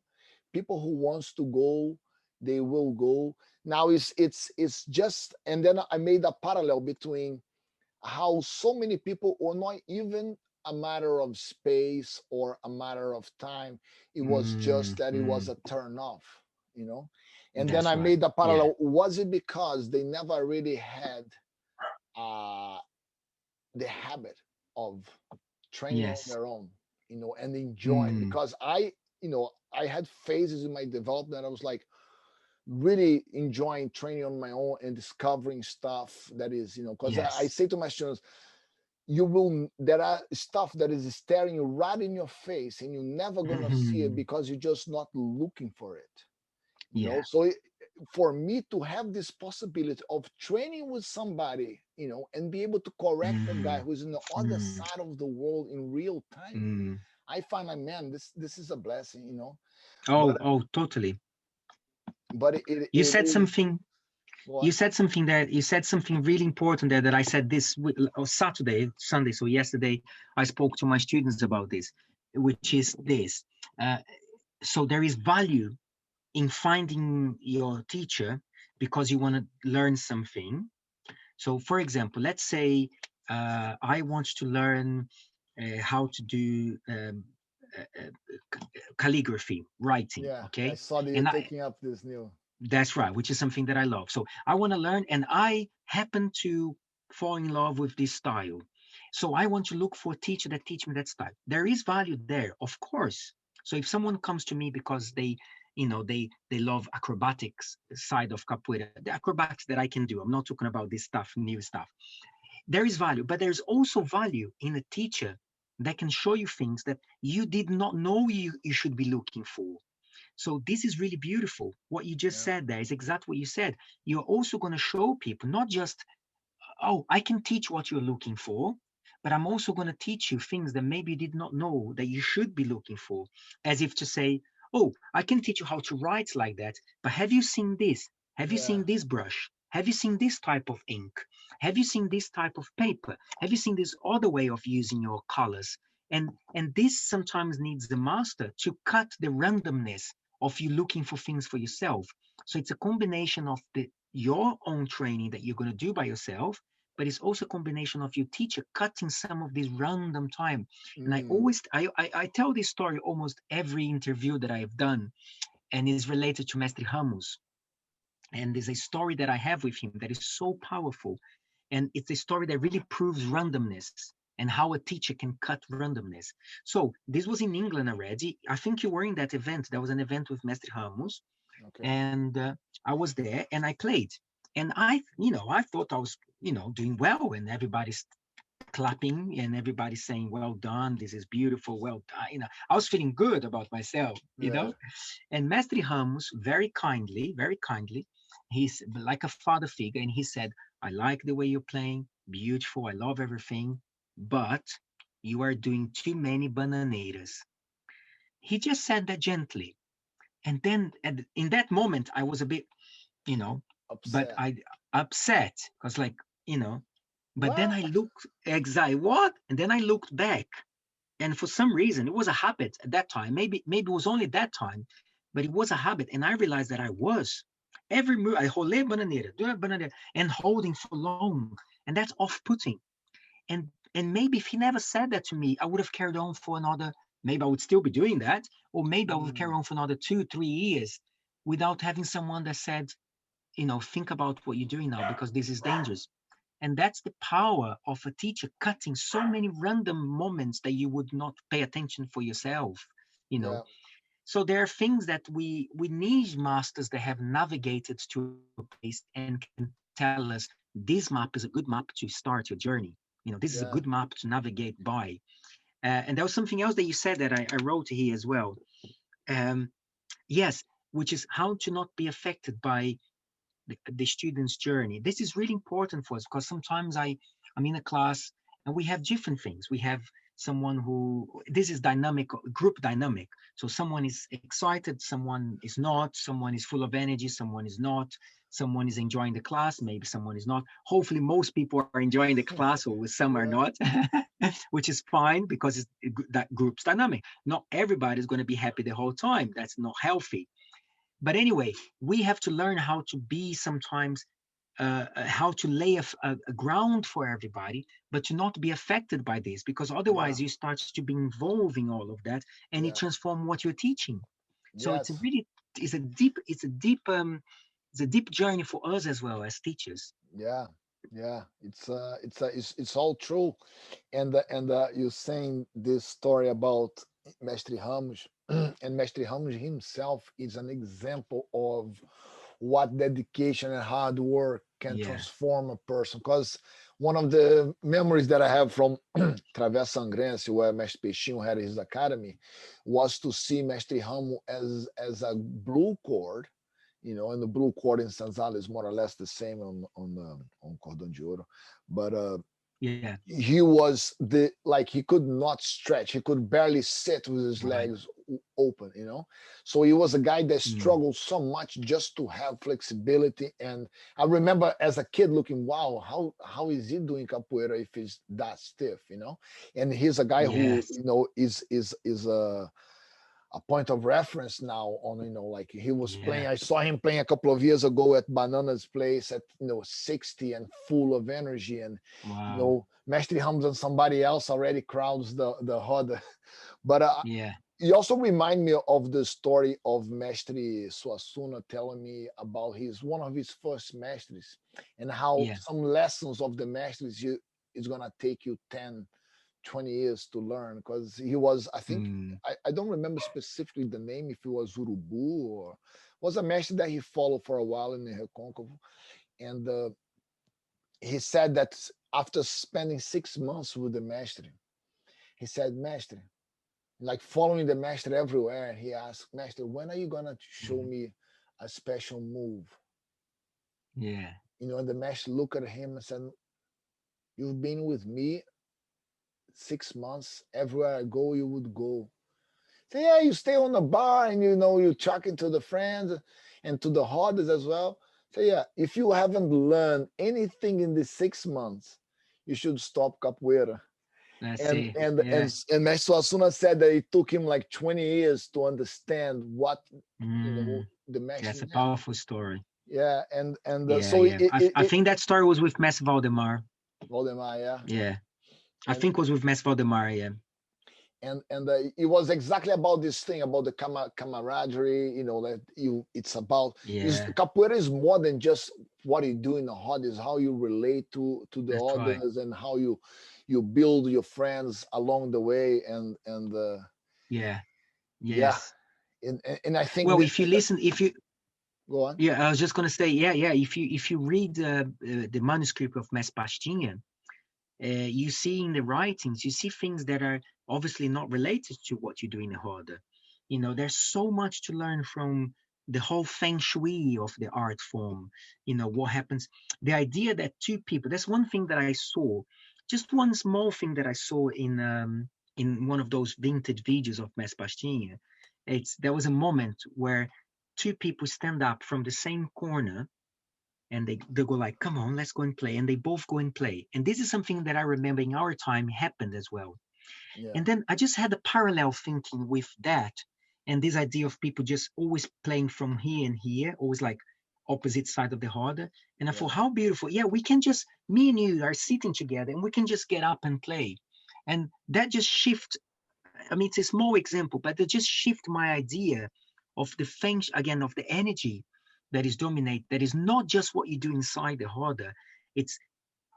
People who wants to go, they will go. Now it's just, and then I made a parallel between how so many people, or not even a matter of space or a matter of time, it was just that it was Mm. a turn off. you know and then That's I right. made the Yeah. parallel. Was it because they never really had uh the habit of training on Yes. their own, and enjoying? Mm. Because I had phases in my development. I was like really enjoying training on my own and discovering stuff that is, because I Yes. say to my students, there are stuff that is staring you right in your face, and you're never gonna see it Mhm. because you're just not looking for it. Yeah. So for me to have this possibility of training with somebody, and be able to correct a guy Mm, who's in the other mm, side of the world in real time, mm. I find, like, man, this is a blessing. But Oh, totally. it You said is something. what? You said something really important there that I said this Saturday, Sunday. So yesterday, I spoke to my students about this, which is this. Uh, so there is value in finding your teacher because you want to learn something. So, for example, let's say I want to learn how to do calligraphy, writing. Yeah, I Okay, saw that you're and taking up this new. that's right, which is something that I love. So I want to learn, and I happen to fall in love with this style. So I want to look for a teacher that teach me that style. There is value there, of course. So if someone comes to me because they love acrobatics side of capoeira, the acrobatics that I can do. I'm not talking about this stuff, new stuff. There is value, but there's also value in a teacher that can show you things that you did not know you should be looking for. So this is really beautiful. What you just Yeah, said there is exactly what you said. You're also going to show people not just, oh, I can teach what you're looking for, but I'm also going to teach you things that maybe you did not know that you should be looking for. As if to say, oh, I can teach you how to write like that, but have you seen this? Have you yeah, seen this brush? Have you seen this type of ink? Have you seen this type of paper? Have you seen this other way of using your colors? And this sometimes needs the master to cut the randomness of you looking for things for yourself. So it's a combination of your own training that you're going to do by yourself, but it's also a combination of your teacher cutting some of this random time. And I mm, always I tell this story almost every interview that I've done, and is related to Mestre Ramos. And there's a story that I have with him that is so powerful. And it's a story that really proves randomness and how a teacher can cut randomness. So this was in England already. I think you were in that event. There was an event with Mestre Ramos, okay, and I was there and I played. And I thought I was, doing well, and everybody's clapping and everybody's saying, "Well done, this is beautiful, well done." I was feeling good about myself. yeah, And Mestre Ramos, very kindly, he's like a father figure, and he said, "I like the way you're playing, beautiful, I love everything, but you are doing too many bananeiras." He just said that gently. And then in that moment, I was a bit, you know, but upset. I upset because, like, you know, but then I What? looked, exactly what? And then I looked back, and for some reason, it was a habit at that time. Maybe it was only that time, but it was a habit, and I realized that I was every move I hold bananeira, do a bananeira, and holding for long, and that's off-putting. And maybe if he never said that to me, I would have carried on for another. Maybe I would still be doing that, or maybe I would carry Mm, on for another 2, 3 years without having someone that said, think about what you're doing now because this is dangerous. And that's the power of a teacher cutting so many random moments that you would not pay attention for yourself. You yeah, know, so there are things that we need masters that have navigated to a place and can tell us this map is a good map to start your journey. This is a good yeah, map to navigate by. And there was something else that you said that I wrote here as well. Um, yes, which is how to not be affected by the student's journey. This is really important for us because sometimes I'm in a class and we have different things. We have someone who, this is dynamic, group dynamic. So someone is excited, someone is not, someone is full of energy, someone is not, someone is enjoying the class, maybe someone is not. Hopefully most people are enjoying the class, or some are yeah, not, which is fine because that group's dynamic. Not everybody is going to be happy the whole time. That's not healthy. But anyway, we have to learn how to be sometimes, how to lay a ground for everybody, but to not be affected by this, because yeah, otherwise you start to be involved in all of that, and it yeah. transforms what you're teaching. So it's a Yes, really, it's a deep journey for us as well as teachers. yeah, yeah. It's all true, and you're saying this story about Mestre Ramos, and Mestre Ramos himself is an example of what dedication and hard work can Yeah. transform a person. Because one of the memories that I have from Travessa Angrense, where Mestre Peixinho had his academy, was to see Mestre Ramo as a blue cord, and the blue cord in Senzala is more or less the same on Cordão de Ouro, but Yeah. he was he could not stretch, he could barely sit with his Right. legs open, so he was a guy that Mm. struggled so much just to have flexibility. And I remember as a kid looking, wow, how is he doing capoeira if he's that stiff, and he's a guy who Yes. is a point of reference now on, like he was Yeah. playing. I saw him playing a couple of years ago at Banana's place at 60 and full of energy. And Wow. Mestre Ramos and somebody else already crowds the roda. But Yeah. you also remind me of the story of Mestre Suassuna telling me about one of his first mestres, and how Yeah. some lessons of the mestres is gonna take you 10-20 years to learn, because he was, I think, Mm. I don't remember specifically the name, if it was Urubu or was a mestre that he followed for a while in the Recôncavo. And he said that after spending 6 months with the mestre, he said, Mestre, like following the mestre everywhere, he asked, Mestre, when are you gonna show Mhm. me a special move? Yeah. And the mestre looked at him and said, you've been with me 6 months, everywhere I go, you would go. So yeah, you stay on the bar and you're talking to the friends and to the hardest as well. So yeah, if you haven't learned anything in these 6 months, you should stop capoeira. Let's And see. and and Yeah. and Mestre Asuna said that it took him like 20 years to understand what Mm. the mestre That's a meant. powerful story. Yeah, and Yeah. so Yeah. I think that story was with Mess Valdemar. Valdemar, yeah, Yeah. I and think it was with Mess Valdemar. Yeah. it was exactly about this thing about the camaraderie, that it's about, is Yeah. capoeira is more than just what you do in the hard, is how you relate to the That's right. others, and how you build your friends along the way. And Yeah. yeah, Yes. and I think Well, this if you is listen, if you, go on. yeah, I was just gonna say, yeah, yeah. If you read the manuscript of Mess Pastinha, you see in the writings, you see things that are obviously not related to what you do in the Horda. There's so much to learn from the whole feng shui of the art form. What happens, the idea that two people, that's one thing that I saw, just one small thing that I saw in one of those vintage videos of Mess Pastinha. There was a moment where two people stand up from the same corner, and they go like, come on, let's go and play, and they both go and play. And this is something that I remember in our time happened as well. Yeah, And then I just had a parallel thinking with that, and this idea of people just always playing from here and here, always like opposite side of the harder. And I thought, yeah, how beautiful. Yeah, we can just, me and you are sitting together and we can just get up and play. And that just shift, I mean, it's a small example, but it just shift my idea of the feng, again, of the energy that is dominate, that is not just what you do inside the harder. It's,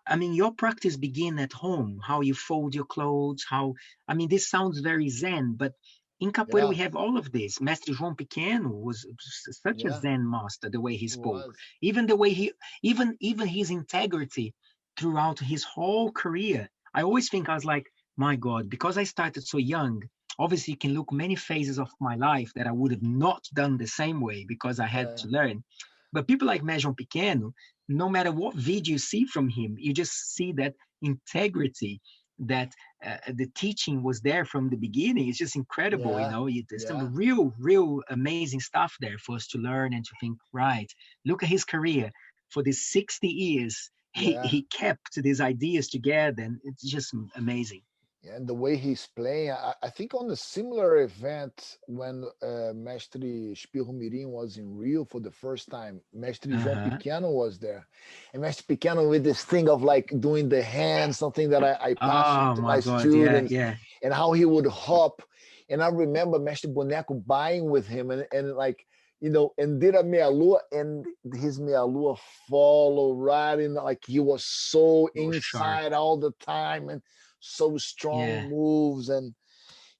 I mean, your practice begin at home, how you fold your clothes, how, I mean, this sounds very Zen, but in Capoeira, yeah, we have all of this. Mestre João Pequeno was such a yeah, Zen master, the way he it spoke, was. even the way he, even his integrity throughout his whole career. I always think, I was like, my God, because I started so young, obviously you can look many phases of my life that I would have not done the same way because I had Yeah, to learn. But people like Mestre Pequeno, no matter what video you see from him, you just see that integrity, that the teaching was there from the beginning. It's just incredible, yeah, there's some yeah, real amazing stuff there for us to learn and to think, right, look at his career. For these 60 years, yeah. he kept these ideas together, and it's just amazing. Yeah, and the way he's playing, I think on a similar event when Mestre Espirro Mirim was in Rio for the first time, Mestre João Uh-huh. Pequeno was there. And Mestre Pequeno with this thing of like doing the hands, something that I passed Oh to my my God, yeah, students, yeah. and how he would hop. And I remember Mestre Boneco buying with him, and like, and did a meia lua, and his meia lua followed right in, like he was so So sharp. inside all the time, and so strong Yeah. moves. And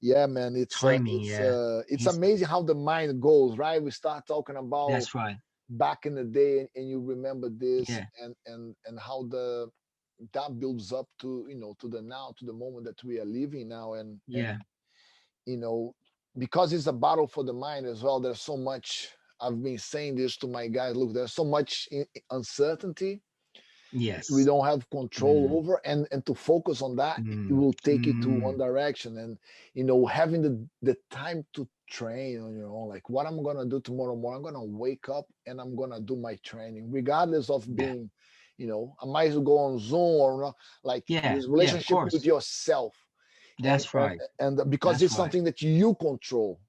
yeah, man, it's Timing, yeah. it's He's amazing how the mind goes, right? We start talking about That's right. back in the day, and you remember this, Yeah. and how that builds up to, to the now, to the moment that we are living now. And Yeah. you know because it's a battle for the mind as well. There's so much. I've been saying this to my guys. Look, there's so much uncertainty that we Yes. don't have control Mm, over, and to focus on that, it mm, will take you to one mm. direction. And having the time to train on your own, like what I'm gonna do tomorrow morning, I'm gonna wake up and I'm gonna do my training regardless of Yeah. being, I might as well go on Zoom or not. Like Yeah. this Yeah. Of relationship with course. yourself, and That's and right. and because That's it's right. something that you control.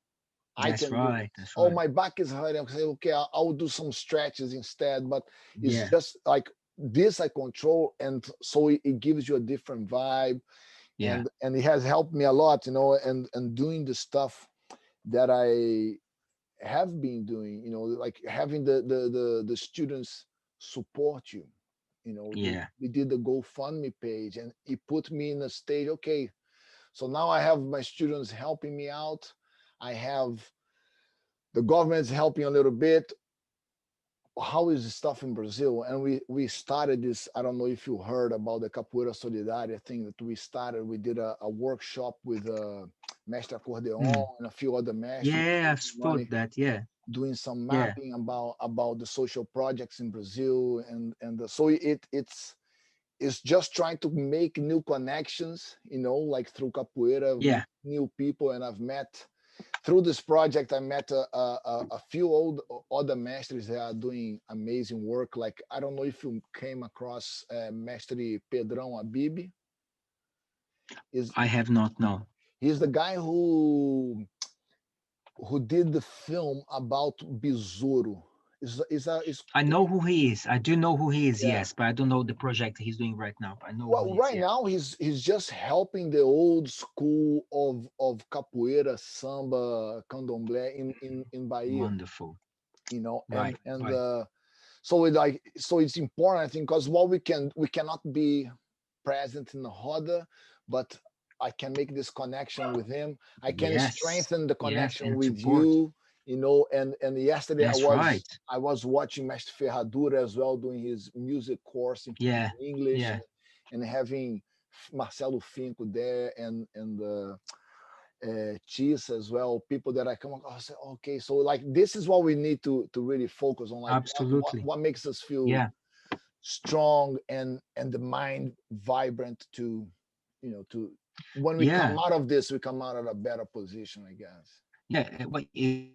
I That's can do. right. That's Oh, right. my back is hurting. I say, okay, I'll do some stretches instead. But it's Yeah. just like this I control, and so it gives you a different vibe, Yeah. and it has helped me a lot, and doing the stuff that I have been doing, like having the students support you. Yeah. They did the GoFundMe page, and it put me in a stage. Okay, so now I have my students helping me out. I have the government's helping a little bit. How is the stuff in Brazil? And we started this. I don't know if you heard about the Capoeira Solidarity thing that we started. We did a workshop with Mestre Acordeon Mm. and a few other masters, Yeah. I've raising thought money, that. Yeah. doing some Yeah. mapping about the social projects in Brazil, so it's just trying to make new connections, like through capoeira, Yeah. new people. And I've met through this project, I met a few other masters that are doing amazing work. Like, I don't know if you came across Mestre Pedrão Abibi. Is I have not known. He's the guy who did the film about Besouro. Is I know who he is. I do know who he is, Yeah. yes, but I don't know the project he's doing right now. I know who Well, he is, right yeah. now he's just helping the old school of capoeira, samba, candomblé in Bahia. Wonderful. And Right, right. so it's important, I think, because what we cannot be present in the Roda, but I can make this connection with him. I can Yes, strengthen the yes, connection and with support. you. And yesterday That's right. I was watching Mestre Ferradura as well, doing his music course in Yeah, English, yeah, and having Marcelo Finco there, and cheese as well, people that I come across. Say, okay, so like this is what we need to really focus on, like absolutely. what makes us feel Yeah, strong, and the mind vibrant, to when we come yeah, out of this, we come out at a better position, I guess. yeah.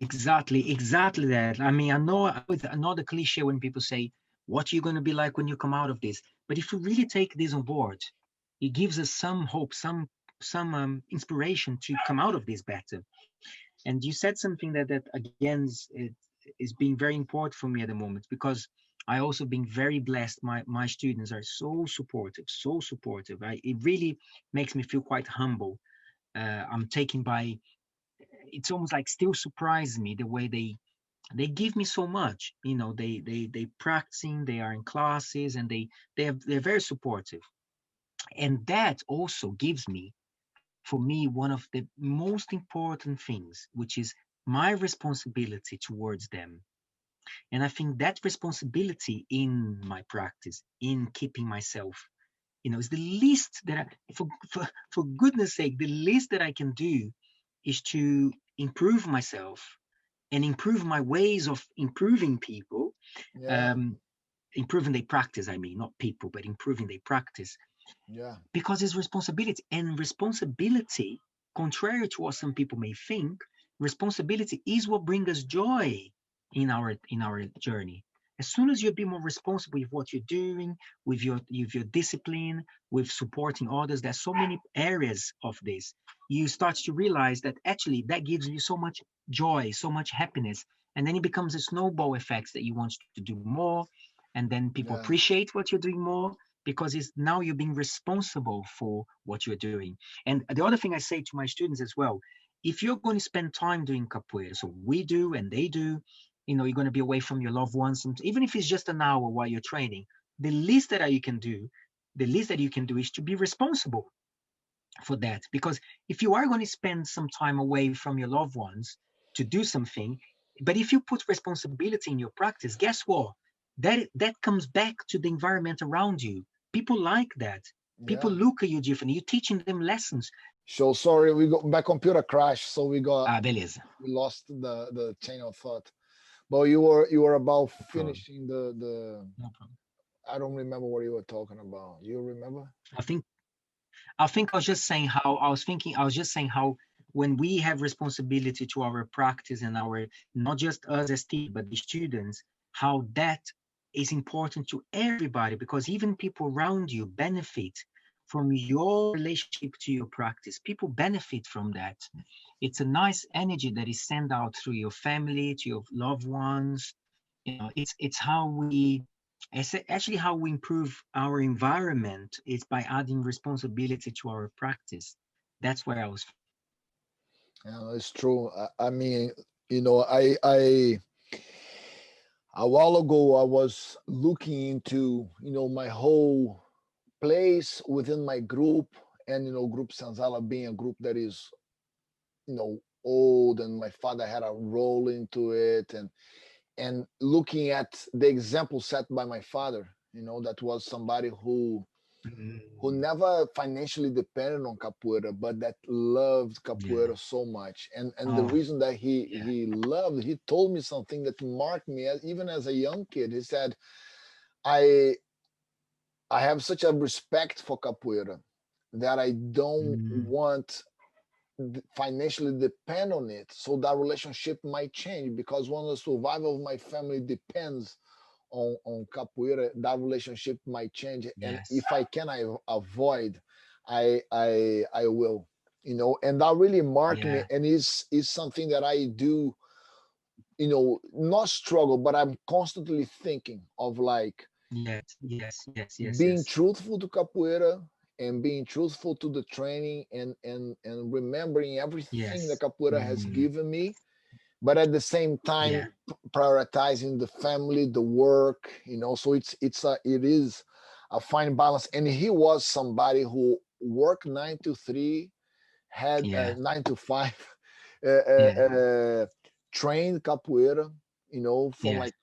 Exactly, exactly that. I mean, I know it's another cliche when people say, "What are you going to be like when you come out of this?" But if we really take this on board, it gives us some hope, some inspiration to come out of this better. And you said something that again is being very important for me at the moment, because I also been very blessed. My students are so supportive, so supportive. It really makes me feel quite humble. I'm taken by. It's almost like still surprises me the way they give me so much. They practicing, they are in classes, and they're very supportive. And that also gives me, for me, one of the most important things, which is my responsibility towards them. And I think that responsibility in my practice, in keeping myself, is the least that for goodness sake, the least that I can do is to improve myself and improve my ways of improving people, Yeah, um, improving their practice. I mean, not people, but improving their practice, yeah, because it's responsibility. And responsibility, contrary to what some people may think, responsibility is what brings us joy in our journey. As soon as you be more responsible with what you're doing, with your discipline, with supporting others, there's so many areas of this. You start to realize that actually that gives you so much joy, so much happiness, and then it becomes a snowball effect that you want to do more, and then people yeah, appreciate what you're doing more, because it's now you're being responsible for what you're doing. And the other thing I say to my students as well, if you're going to spend time doing capoeira, so we do and they do, you're going to be away from your loved ones, and even if it's just an hour while you're training, the least that you can do, the least that you can do is to be responsible for that. Because if you are going to spend some time away from your loved ones to do something, but if you put responsibility in your practice, guess what? That comes back to the environment around you. People like that. People Yeah. look at you differently. You're teaching them lessons. So sorry, my computer crashed, so we Beleza. lost the chain of thought. But you were about No problem. finishing the No problem. I don't remember what you were talking about. You remember? I think I was just saying how when we have responsibility to our practice and our, not just us as teachers, but the students, how that is important to everybody, because even people around you benefit from your relationship to your practice. People benefit from that. It's a nice energy that is sent out through your family, to your loved ones. It's how we, it's actually how we improve our environment is by adding responsibility to our practice. That's where I was. Yeah, it's true. I mean, I a while ago I was looking into my whole place within my group, and Group Sanzala being a group that is old, and my father had a role into it, and looking at the example set by my father, that was somebody who never financially depended on capoeira, but that loved capoeira so much. And the reason that he loved, he told me something that marked me, even as a young kid. He said, I have such a respect for capoeira that I don't want financially depend on it, so that relationship might change, because when the survival of my family depends on capoeira, that relationship might change. And if I can avoid, I will, and that really marked me, and is something that I do, not struggle, but I'm constantly thinking of, like, being truthful to capoeira, and being truthful to the training, and remembering everything that capoeira has given me, but at the same time prioritizing the family, the work, so it is a fine balance. And he was somebody who worked 9 to 3, had 9 to 5, trained capoeira, from like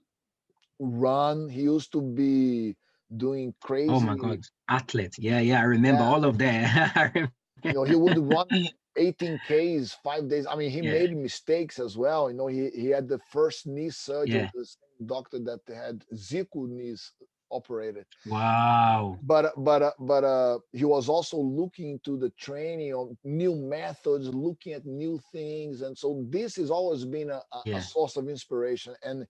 run. He used to be doing crazy. Oh my God, athlete. I remember all of that. He would run 18Ks 5 days. I mean, he made mistakes as well. He had the first knee surgery, the same doctor that had Zico knees operated. Wow. But he was also looking into the training of new methods, looking at new things. And so this has always been a source of inspiration. And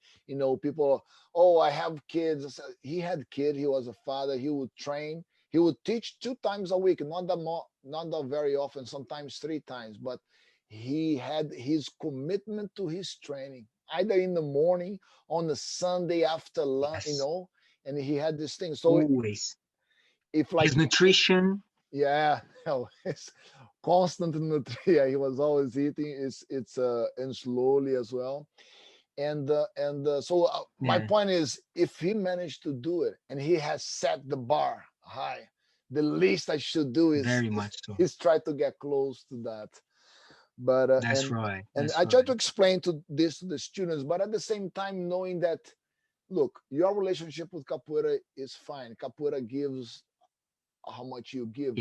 people, I have kids. He had kids. He was a father. He would train. He would teach 2 times a week, not that very often, sometimes 3 times. But he had his commitment to his training, either in the morning, on the Sunday after lunch, and he had this thing. So always, if like his nutrition, it's constant nutrition. Yeah, he was always eating. It's and slowly as well. And so my point is, if he managed to do it, and he has set the bar high, the least I should do is try to get close to that. But that's right. And I try to explain to the students, but at the same time knowing that, look, your relationship with capoeira is fine. Capoeira gives how much you give.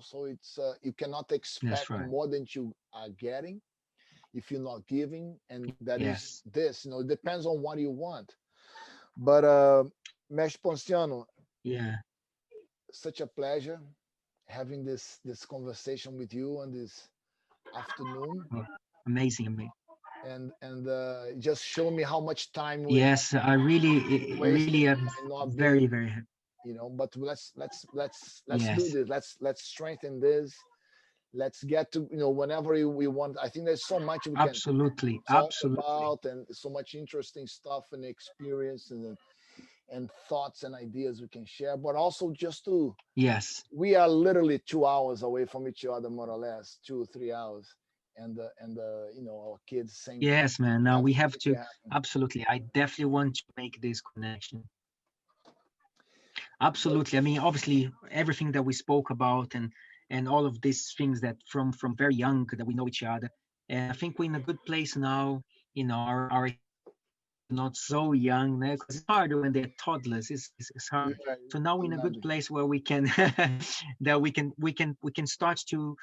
So it's you cannot expect more than you are getting if you're not giving, and that is this. It depends on what you want. But Mestre Ponciano, such a pleasure having this conversation with you on this afternoon. Amazing. And just show me how much time we I really am very, very happy. But let's do this. Let's strengthen this. Let's get to, whenever we want. I think there's so much we can talk about, and so much interesting stuff and experience, and thoughts and ideas we can share. But also just to, we are literally 2 hours away from each other, more or less 2 or 3 hours. And our kids, same thing. Man, now we have to absolutely, I definitely want to make this connection. Absolutely. I mean, obviously everything that we spoke about, and all of these things that from very young that we know each other, and I think we're in a good place now. our not so young, because it's harder when they're toddlers. It's hard. Yeah, So now we're in a good imagine. place where we can that we can start to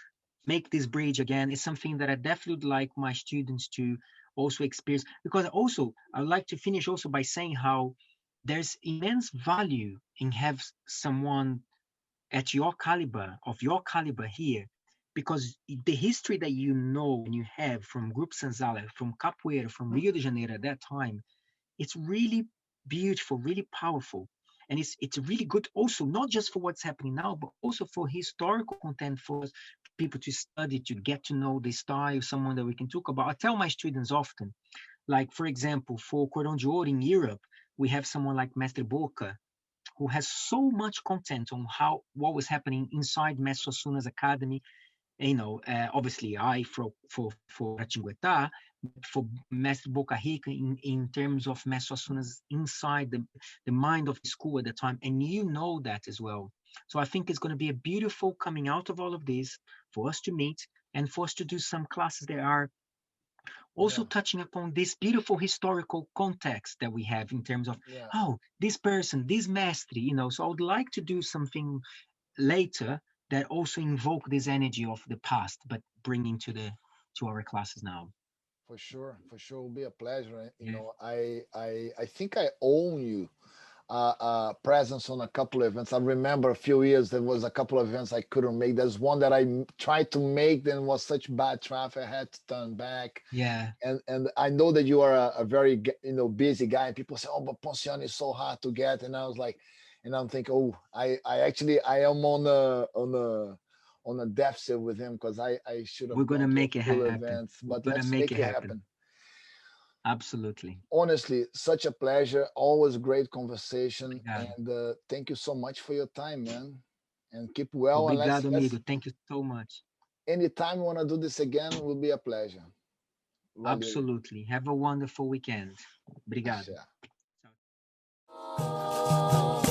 make this bridge again. It's something that I definitely would like my students to also experience, because also I would like to finish also by saying how there's immense value in have someone at your caliber here, because the history that you know and you have from Group Senzala, from Capoeira, from Rio de Janeiro at that time, it's really beautiful, really powerful. And it's really good also, not just for what's happening now, but also for historical content for us, people to study, to get to know the style, someone that we can talk about. I tell my students often, like, for example, for Cordon de Ouro in Europe, we have someone like Mestre Boca, who has so much content on how what was happening inside Mestre Suna's academy. Obviously I for Ratinguetá, but for Mestre Boca Rica in terms of Mestre Suna's inside the mind of the school at the time, and you know that as well. So I think it's going to be a beautiful coming out of all of this for us to meet and for us to do some classes that are also Yeah, touching upon this beautiful historical context that we have in terms of, yeah, oh, this person, this mastery, so I would like to do something later that also invoke this energy of the past but bring into the to our classes now. for sure, for sure. It'll be a pleasure. Yeah, I think I own you presence on a couple of events. I remember a few years there was a couple of events I couldn't make. There's one that tried to make, then was such bad traffic, I had to turn back. yeah. And I know that you are a very busy guy. And people say, "Oh, but Ponciano is so hard to get," and I was like, and I'm thinking, "Oh, I am on a deficit with him because I should We're have gonna gone to a make it few happen. events, but We're gonna let's make make it it happen. happen." Absolutely. Honestly, such a pleasure. Always great conversation, Obrigado. and thank you so much for your time, man. And keep well. And Obrigado, let's amigo. Thank you so much. anytime you want to do this again, will be a pleasure. Valeu. Absolutely. Have a wonderful weekend. Obrigado. Axé. Ciao.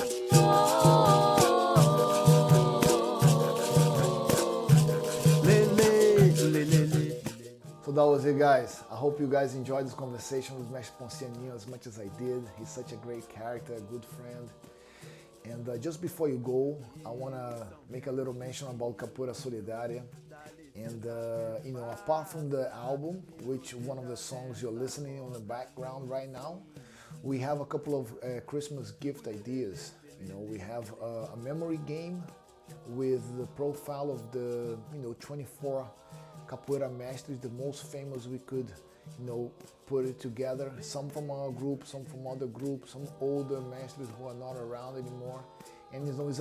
So that was it, guys. I hope you guys enjoyed this conversation with Mestre Ponciano as much as I did. He's such a great character, a good friend. And just before you go, I want to make a little mention about Capoeira Solidarity. And apart from the album, which one of the songs you're listening on the background right now, we have a couple of Christmas gift ideas. We have a memory game with the profile of the 24 capoeira masters, the most famous we could put it together. Some from our group, some from other groups, some older masters who are not around anymore. And it's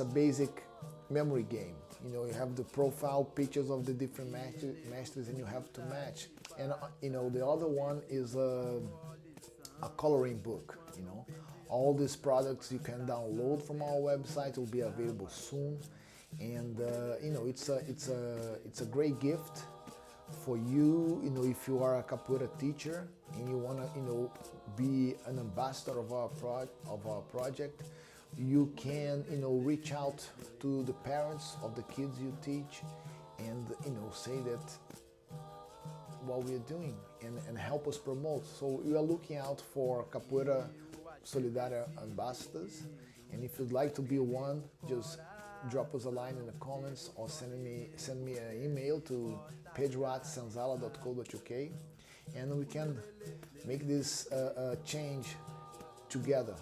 a basic memory game. You have the profile pictures of the different masters, and you have to match. And the other one is a coloring book. All these products you can download from our website, will be available soon. And it's a great gift for you. If you are a capoeira teacher and you want to be an ambassador of our project, you can reach out to the parents of the kids you teach and say that what we're doing and help us promote. So we are looking out for Capoeira Solidarity ambassadors, and if you'd like to be one, just drop us a line in the comments or send me an email to pedro@sanzala.co.uk, and we can make this change together.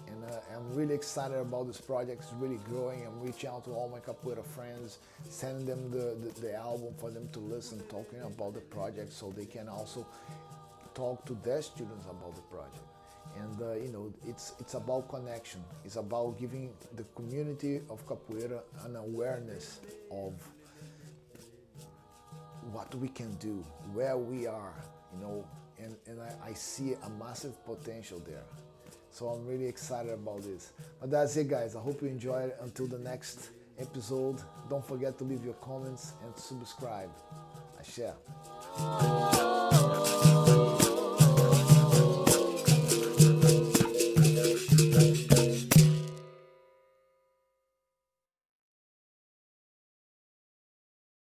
And I'm really excited about this project. It's really growing. I'm reaching out to all my capoeira friends, sending them the album for them to listen, talking about the project, so they can also talk to their students about the project. And it's about connection. It's about giving the community of capoeira an awareness of what we can do, where we are, and I see a massive potential there. So I'm really excited about this. But that's it, guys. I hope you enjoyed it. Until the next episode, don't forget to leave your comments and subscribe. I share.